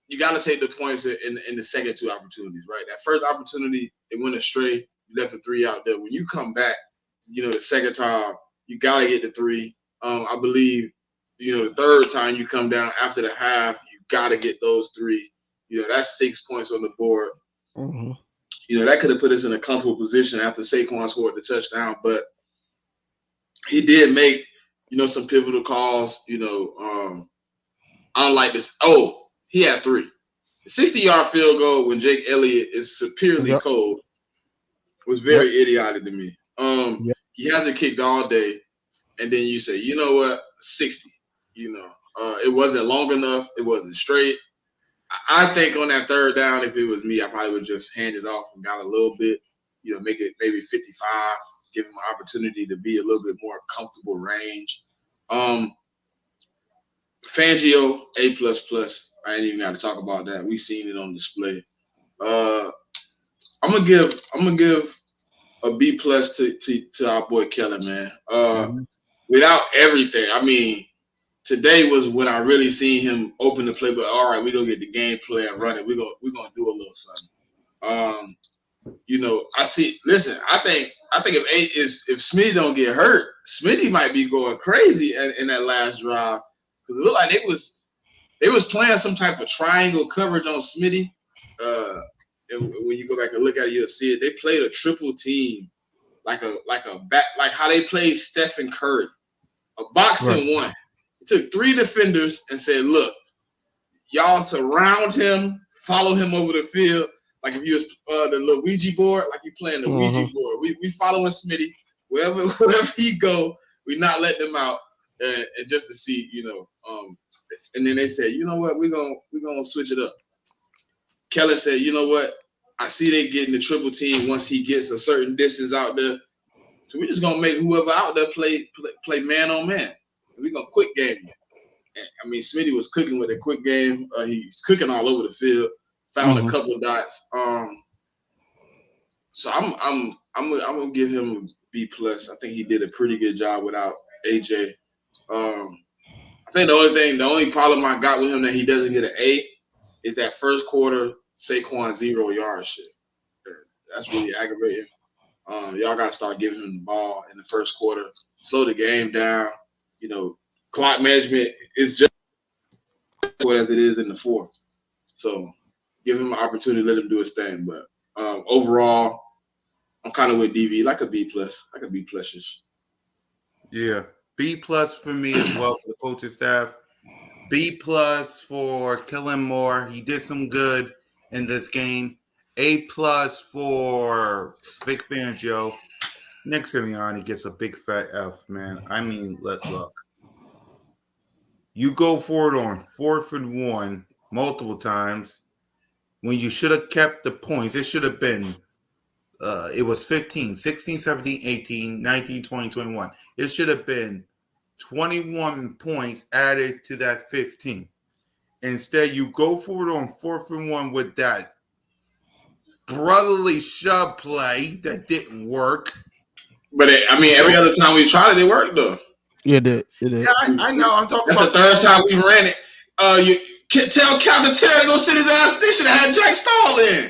you got to take the points in the second two opportunities, right? That first opportunity, it went astray. You left the 3 out there. When you come back, the second time, you got to get the 3. I believe, the third time you come down after the half, you got to get those 3. That's 6 points on the board. Mm-hmm. That could have put us in a comfortable position after Saquon scored the touchdown, but he did make, some pivotal calls. I don't like this. Oh, he had 3. The 60-yard field goal when Jake Elliott is superiorly cold was very idiotic to me. He hasn't kicked all day, and then you say, you know what, 60. It wasn't long enough. It wasn't straight. I think on that third down, if it was me, I probably would just hand it off and got a little bit, make it maybe 55, give him an opportunity to be a little bit more comfortable range. Fangio, A++. I ain't even got to talk about that. We seen it on display. I'm gonna give a B+ to our boy Kellen, man. Without everything, I mean, today was when I really seen him open the play. But all right, we're gonna get the game plan running. We're gonna do a little something. I see. Listen, I think if Smitty don't get hurt, Smitty might be going crazy in that last drive because it looked like they was playing some type of triangle coverage on Smitty. And when you go back and look at it, you'll see it. They played a triple team, like a back, like how they played Stephen Curry, a boxing one. It took 3 defenders and said, "Look, y'all surround him, follow him over the field, like if you was the little Ouija board, like you playing the Ouija board. We following Smitty wherever he go. We not letting him out, and just to see, And then they said, you know what, we're gonna switch it up. Kellen said, you know what, I see they getting the triple team once he gets a certain distance out there. So we're just gonna make whoever out there play man on man. We're gonna quick game you. And, I mean, Smitty was cooking with a quick game. He's cooking all over the field. Found a couple of dots. So I'm gonna give him a B+. I think he did a pretty good job without AJ. I think the only problem I got with him that he doesn't get an A is that first quarter Saquon 0-yard shit. That's really aggravating. Y'all got to start giving him the ball in the first quarter. Slow the game down. Clock management is just as it is in the fourth. So give him an opportunity, let him do his thing. But overall, I'm kind of with DV, like a B+, like a B+ish. Yeah, B+ for me as well for the coaching staff. B+ for Kellen Moore. He did some good in this game. A+ for Vic Fangio. Nick Sirianni gets a big fat F, man. I mean, look. You go for it on 4th and 1 multiple times when you should have kept the points. It should have been, it was 15, 16, 17, 18, 19, 20, 21. It should have been 21 points added to that 15. Instead, you go for it on 4th and 1 with that brotherly shove play that didn't work. But every other time we tried it worked though. Yeah, it did. Yeah, I know. I'm talking about the third time we ran it. You can tell Calcaterra to go sit his ass. They should have had Jack Stahl in.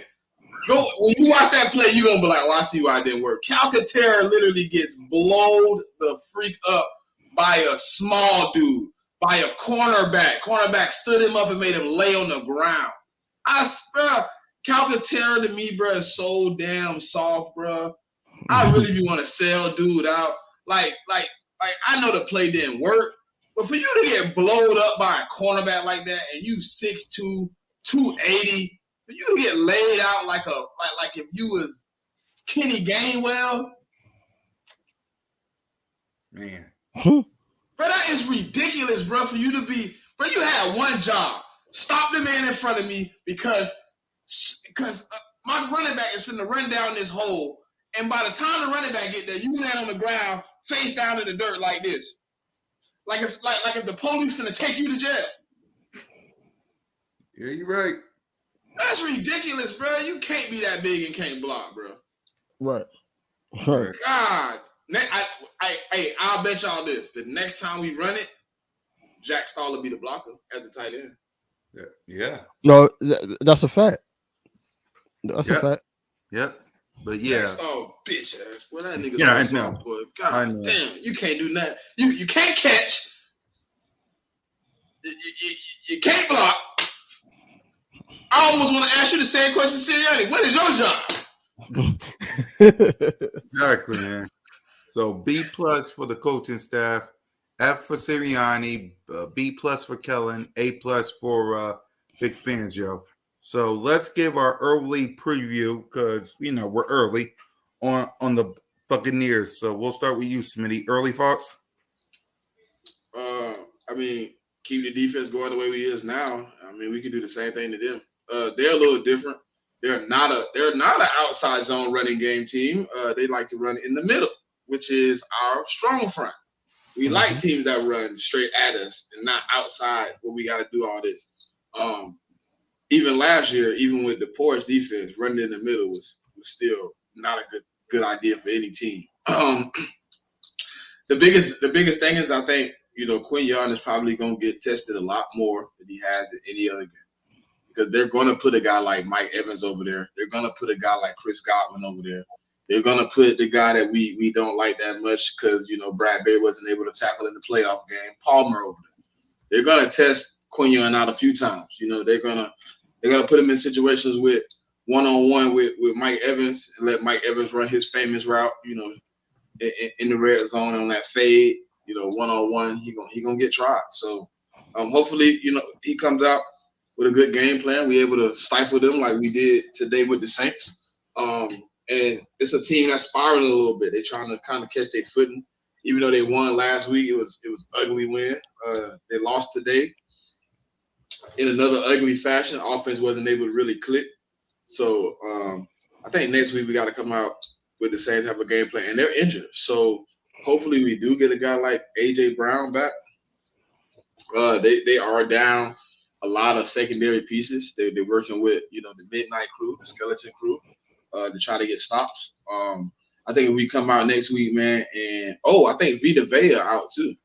Go when you watch that play, you're gonna be like, "Oh, I see why it didn't work." Calcaterra literally gets blowed the freak up by a small dude, by a cornerback. Cornerback stood him up and made him lay on the ground. I swear, Calcaterra to me, bro, is so damn soft, bro. I really be want to sell dude out. Like I know the play didn't work, but for you to get blowed up by a cornerback like that and you 6'2", 280, for you to get laid out like if you was Kenny Gainwell, man. Bro, that is ridiculous, bro. For you to be, bro, you had one job: stop the man in front of me because my running back is finna run down this hole. And by the time the running back get there, you land on the ground, face down in the dirt like this. Like if the police finna take you to jail. Yeah, you're right. That's ridiculous, bro. You can't be that big and can't block, bro. Right. God, I'll bet y'all this. The next time we run it, Jack Stahl will be the blocker as a tight end. Yeah. No, that's a fact. That's a fact. Yep. But yeah. Jack Stahl, bitch ass. Well, that nigga's I so know. soft, boy. God damn, you can't do nothing. You can't catch. You can't block. I almost want to ask you the same question, Sirianni. What is your job? Exactly, man. So B+ for the coaching staff, F for Sirianni, B+ for Kellen, A+ for Vic Fangio. So let's give our early preview because we're early on the Buccaneers. So we'll start with you, Smitty. Early thoughts? I mean, keep the defense going the way we is now. I mean, we can do the same thing to them. They're a little different. They're not an outside zone running game team. They like to run in the middle, which is our strong front. We like teams that run straight at us and not outside where we got to do all this. Even last year, even with the porous defense, running in the middle was still not a good idea for any team. The biggest thing is I think Quinyon is probably going to get tested a lot more than he has in any other game because they're going to put a guy like Mike Evans over there. They're going to put a guy like Chris Godwin over there. They're going to put the guy that we don't like that much because Bradbury wasn't able to tackle in the playoff game, Palmer over there. They're going to test Quinyon out a few times. They're gonna put him in situations with one-on-one with Mike Evans and let Mike Evans run his famous route. In the red zone on that fade. One-on-one, he gonna get tried. So hopefully, he comes out with a good game plan. We're able to stifle them like we did today with the Saints. And it's a team that's spiraling a little bit. They're trying to kind of catch their footing. Even though they won last week, it was ugly win. They lost today in another ugly fashion. Offense wasn't able to really click. So I think next week we got to come out with the same type of game plan. And they're injured. So hopefully we do get a guy like A.J. Brown back. They are down a lot of secondary pieces. They're working with, the midnight crew, the skeleton crew, to try to get stops. I think if we come out next week, man, and I think Vita Vea out too.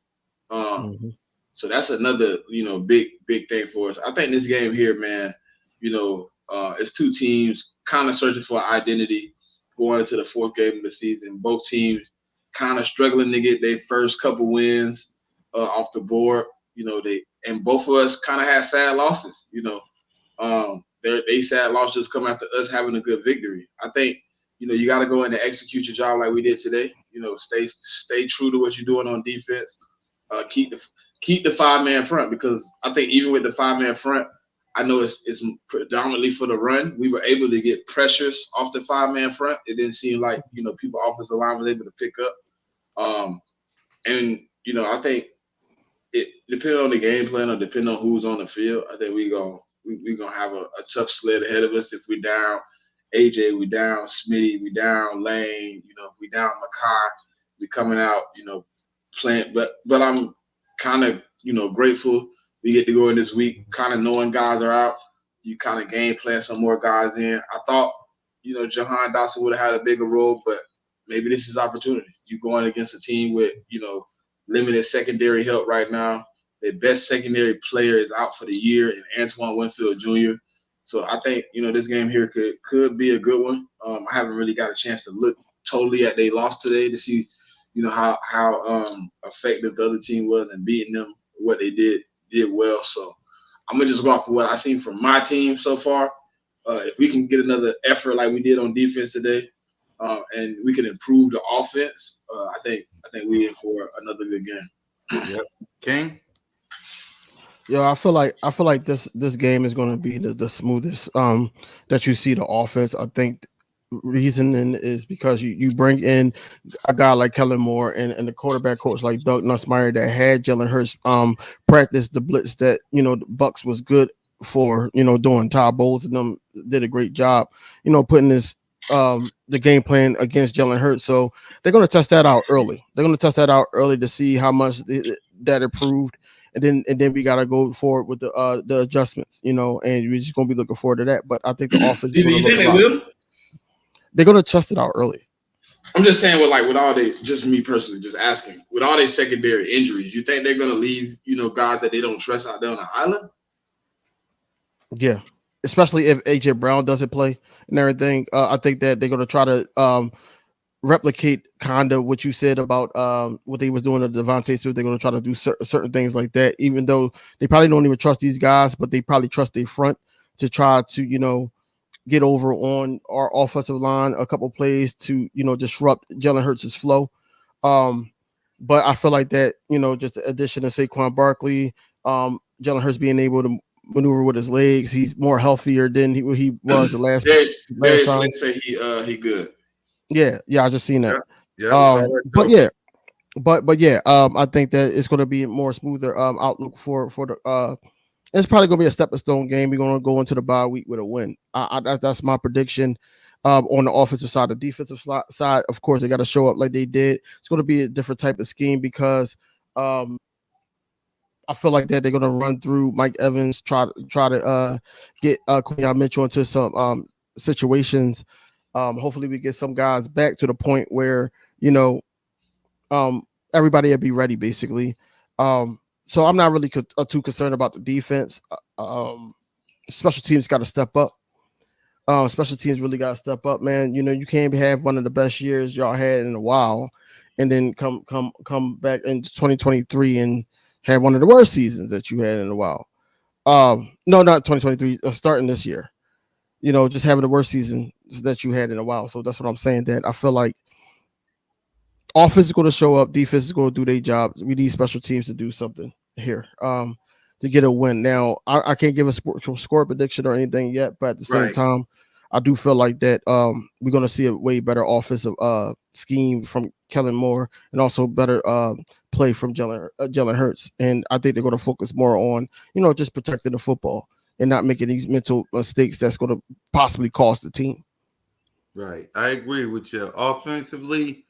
So that's another, big thing for us. I think this game here, man, it's two teams kind of searching for identity going into the fourth game of the season. Both teams kind of struggling to get their first couple wins off the board. And both of us kind of had sad losses. They sad losses come after us having a good victory. I think you got to go in and execute your job like we did today. Stay true to what you're doing on defense. Keep the 5-man front because I think even with the 5-man front, I know it's predominantly for the run. We were able to get pressures off the 5-man front. It didn't seem like people offensive line was able to pick up. And I think it depending on the game plan or depending on who's on the field, I think we're gonna have a tough sled ahead of us. If we down AJ, we down Smitty, we down Lane. If we down Makai, we coming out playing. But I'm kind of grateful we get to go in this week, kind of knowing guys are out. You kind of game plan some more guys in. I thought, Jahan Dotson would have had a bigger role, but maybe this is opportunity. You going against a team with, limited secondary help right now. Their best secondary player is out for the year, and Antoine Winfield Jr. So I think, this game here could be a good one. I haven't really got a chance to look totally at they loss today to see, how effective the other team was in beating them, what they did well. So I'm gonna just go off of what I seen from my team so far. If we can get another effort like we did on defense today, and we can improve the offense, I think we're in for another good game. Yep. King. Yeah, I feel like this game is going to be the smoothest that you see the offense. I think reasoning is because you bring in a guy like Kellen Moore and the quarterback coach like Doug Nussmeier that had Jalen Hurts practice the blitz that the Bucs was good for, doing. Todd Bowles and them did a great job, putting this the game plan against Jalen Hurts. So they're going to test that out early. To see how much that improved. And then we gotta go forward with the adjustments, and we're just gonna be looking forward to that. But I think the offense. Do you think they will? They're gonna test it out early. I'm just saying with all they, just me personally, just asking, with all their secondary injuries, you think they're gonna leave, guys that they don't trust out there on the island? Yeah, especially if AJ Brown doesn't play and everything. I think that they're gonna try to replicate kind of what you said about what they was doing to Devontae Smith. They're gonna try to do certain things like that, even though they probably don't even trust these guys, but they probably trust their front to try to get over on our offensive line a couple plays to disrupt Jalen Hurts' flow. But I feel like that just the addition of Saquon Barkley, Jalen Hurts being able to maneuver with his legs, he's more healthier than he was the last time. Say he good. Yeah, I just seen that. Yeah. But yeah, I think that it's going to be a more smoother outlook for the. It's probably going to be a stepping stone game. We're going to go into the bye week with a win. That's my prediction. On the offensive side, the defensive side, of course, they got to show up like they did. It's going to be a different type of scheme because I feel like that they're going to run through Mike Evans, try to get Quinyon Mitchell into some situations. Hopefully, we get some guys back to the point where everybody will be ready, basically. So I'm not really too concerned about the defense. Special teams got to step up. Special teams really got to step up, man. You can't have one of the best years y'all had in a while, and then come back in 2023 and have one of the worst seasons that you had in a while. No, not 2023. Starting this year, just having the worst season that you had in a while. So that's what I'm saying. That I feel like offense is going to show up, defense is going to do their job. We need special teams to do something here to get a win. Now, I can't give a score prediction or anything yet, but at the same time, I do feel like that we're going to see a way better offensive scheme from Kellen Moore and also better play from Jalen Hurts. And I think they're going to focus more on, just protecting the football and not making these mental mistakes that's going to possibly cost the team. Right. I agree with you. Offensively,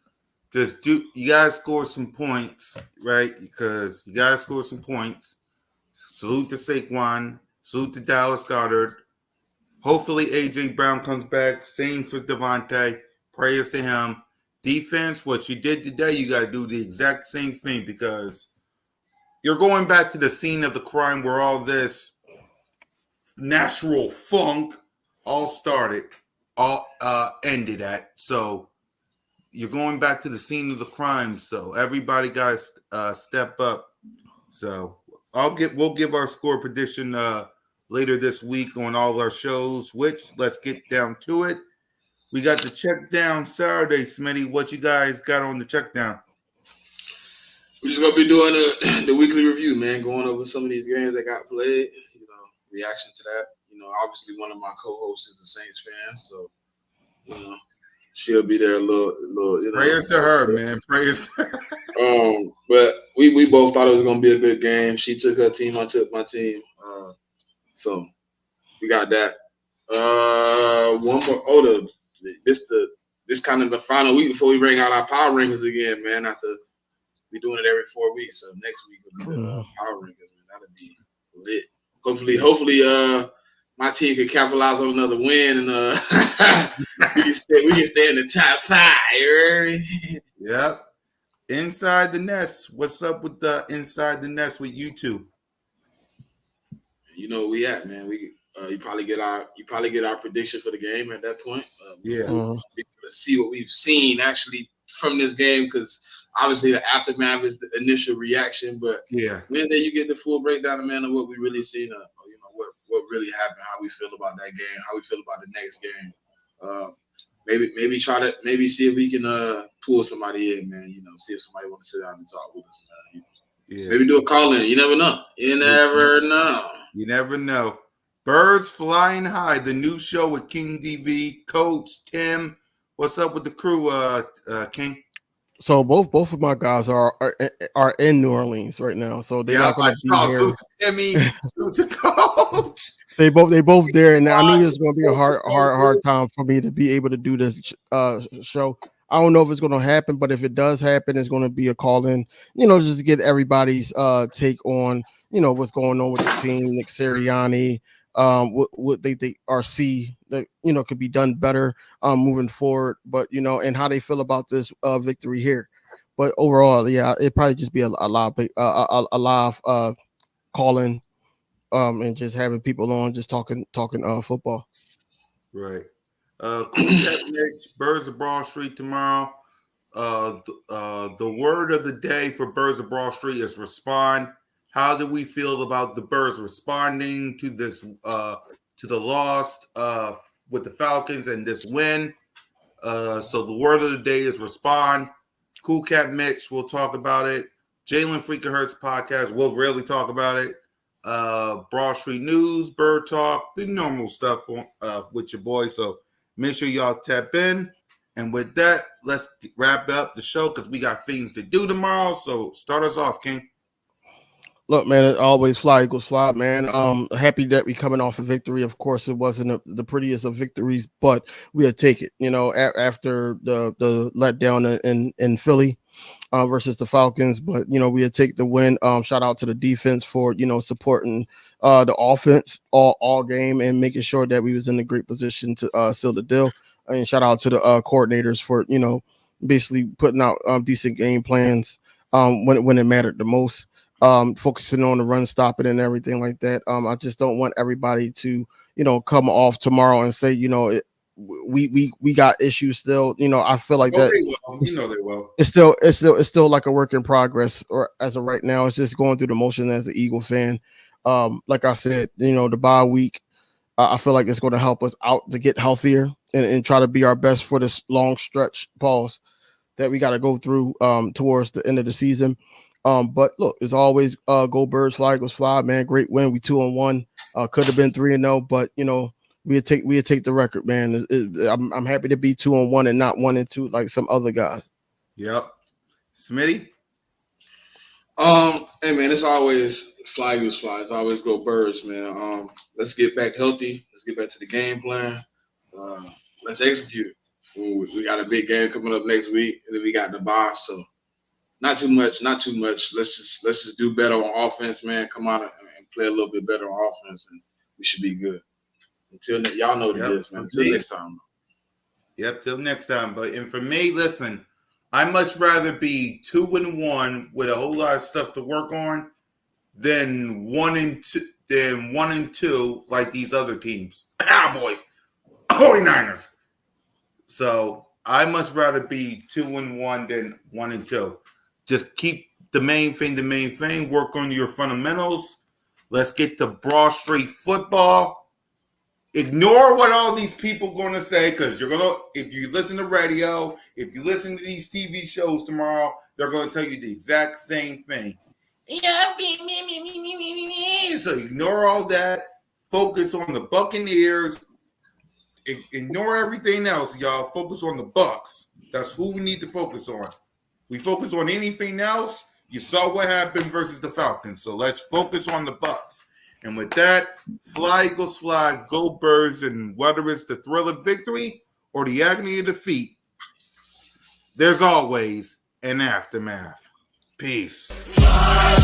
you guys score some points, right? Because you guys score some points. Salute to Saquon. Salute to Dallas Goedert. Hopefully AJ Brown comes back. Same for Devontae. Prayers to him. Defense, what you did today, you got to do the exact same thing because you're going back to the scene of the crime where all this natural funk all started, all ended at. So you're going back to the scene of the crime. So everybody got to step up. So we'll give our score prediction later this week on all our shows, which let's get down to it. We got the check down Saturday, Smitty. What you guys got on the check down? We're just gonna be doing the weekly review, man, going over some of these games that got played, reaction to that. Obviously one of my co-hosts is a Saints fan, so she'll be there a little. Prayers to her, man. Prayers to her. But we both thought it was gonna be a good game. She took her team, I took my team. So we got that. One more. This kind of the final week before we bring out our power rankings again, man. After we doing it every 4 weeks, so next week will be the power rankings, man. That'll be lit. Hopefully, my team could capitalize on another win, and we can stay in the top 5. You heard me? Yep. Inside the nest. What's up with the inside the nest with you two? You know where we at, man. You probably get our prediction for the game at that point. Let's see what we've seen actually from this game, because obviously the aftermath is the initial reaction. But Wednesday you get the full breakdown, man, of what we really seen. What really happened, how we feel about that game, how we feel about the next game. Maybe see if we can pull somebody in, man. See if somebody want to sit down and talk with us, man. Maybe do a call in. You never know. You never know. Birds Flying High, the new show with King DV, Coach Tim. What's up with the crew, King? So both of my guys are in New Orleans right now. So they're not going to be here. Timmy, Coach. They both there, and I knew it's going to be a hard time for me to be able to do this show. I don't know if it's going to happen, but if it does happen, it's going to be a call in, just to get everybody's take on, what's going on with the team. Nick Sirianni, what they think or see that could be done better moving forward. But and how they feel about this victory here. But overall, yeah, it'd probably just be a live calling and just having people on, just talking football. Right. Cool Cat Mitch, Birds of Broad Street tomorrow. The word of the day for Birds of Broad Street is respond. How do we feel about the Birds responding to this to the loss with the Falcons and this win? So the word of the day is respond. Cool Cat Mitch will talk about it. Jalen Freaking Hurts podcast will really talk about it. Broad Street News, Bird Talk, the normal stuff with your boy. So make sure y'all tap in. And with that, let's wrap up the show because we got things to do tomorrow. So start us off, King. Look, man, it always fly equals fly, man. Happy that we coming off a victory. Of course, it wasn't the prettiest of victories, but we had take it. After the letdown in Philly versus the Falcons, but we had take the win. Shout out to the defense for supporting the offense all game and making sure that we was in a great position to seal the deal. And shout out to the coordinators for basically putting out decent game plans when it mattered the most. Focusing on the run stopping and everything like that. I just don't want everybody to, come off tomorrow and say, we got issues still. I feel like that. They will. It's still like a work in progress, or as of right now, it's just going through the motion as an Eagle fan. Like I said, the bye week, I feel like it's going to help us out to get healthier and try to be our best for this long stretch pause that we got to go through towards the end of the season. But look, as always, go Birds, fly Eagles fly, man. Great win. We 2-1. Could have been 3-0, but we take the record, man. I'm happy to be 2-1 and not 1-2 like some other guys. Yep. Smitty. Hey man, it's always fly Eagles fly. It's always go Birds, man. Let's get back healthy. Let's get back to the game plan. Let's execute. We got a big game coming up next week, and then we got the bye, so. Not too much. Let's just do better on offense, man. Come out and play a little bit better on offense, and we should be good. Until y'all know what it is, man. Until next time. Yep, till next time. But for me, listen, I much rather be 2-1 with a whole lot of stuff to work on than 1-2 like these other teams. Cowboys, 49ers. So I much rather be 2-1 than 1-2. Just keep the main thing. Work on your fundamentals. Let's get to Broad Street football. Ignore what all these people going to say because if you listen to radio, if you listen to these TV shows tomorrow, they're going to tell you the exact same thing. So ignore all that. Focus on the Buccaneers. Ignore everything else, y'all. Focus on the Bucs. That's who we need to focus on. We focus on anything else. You saw what happened versus the Falcons. So let's focus on the Bucs. And with that, fly Eagles fly, go Birds, and whether it's the thrill of victory or the agony of defeat, there's always an aftermath. Peace. Fly,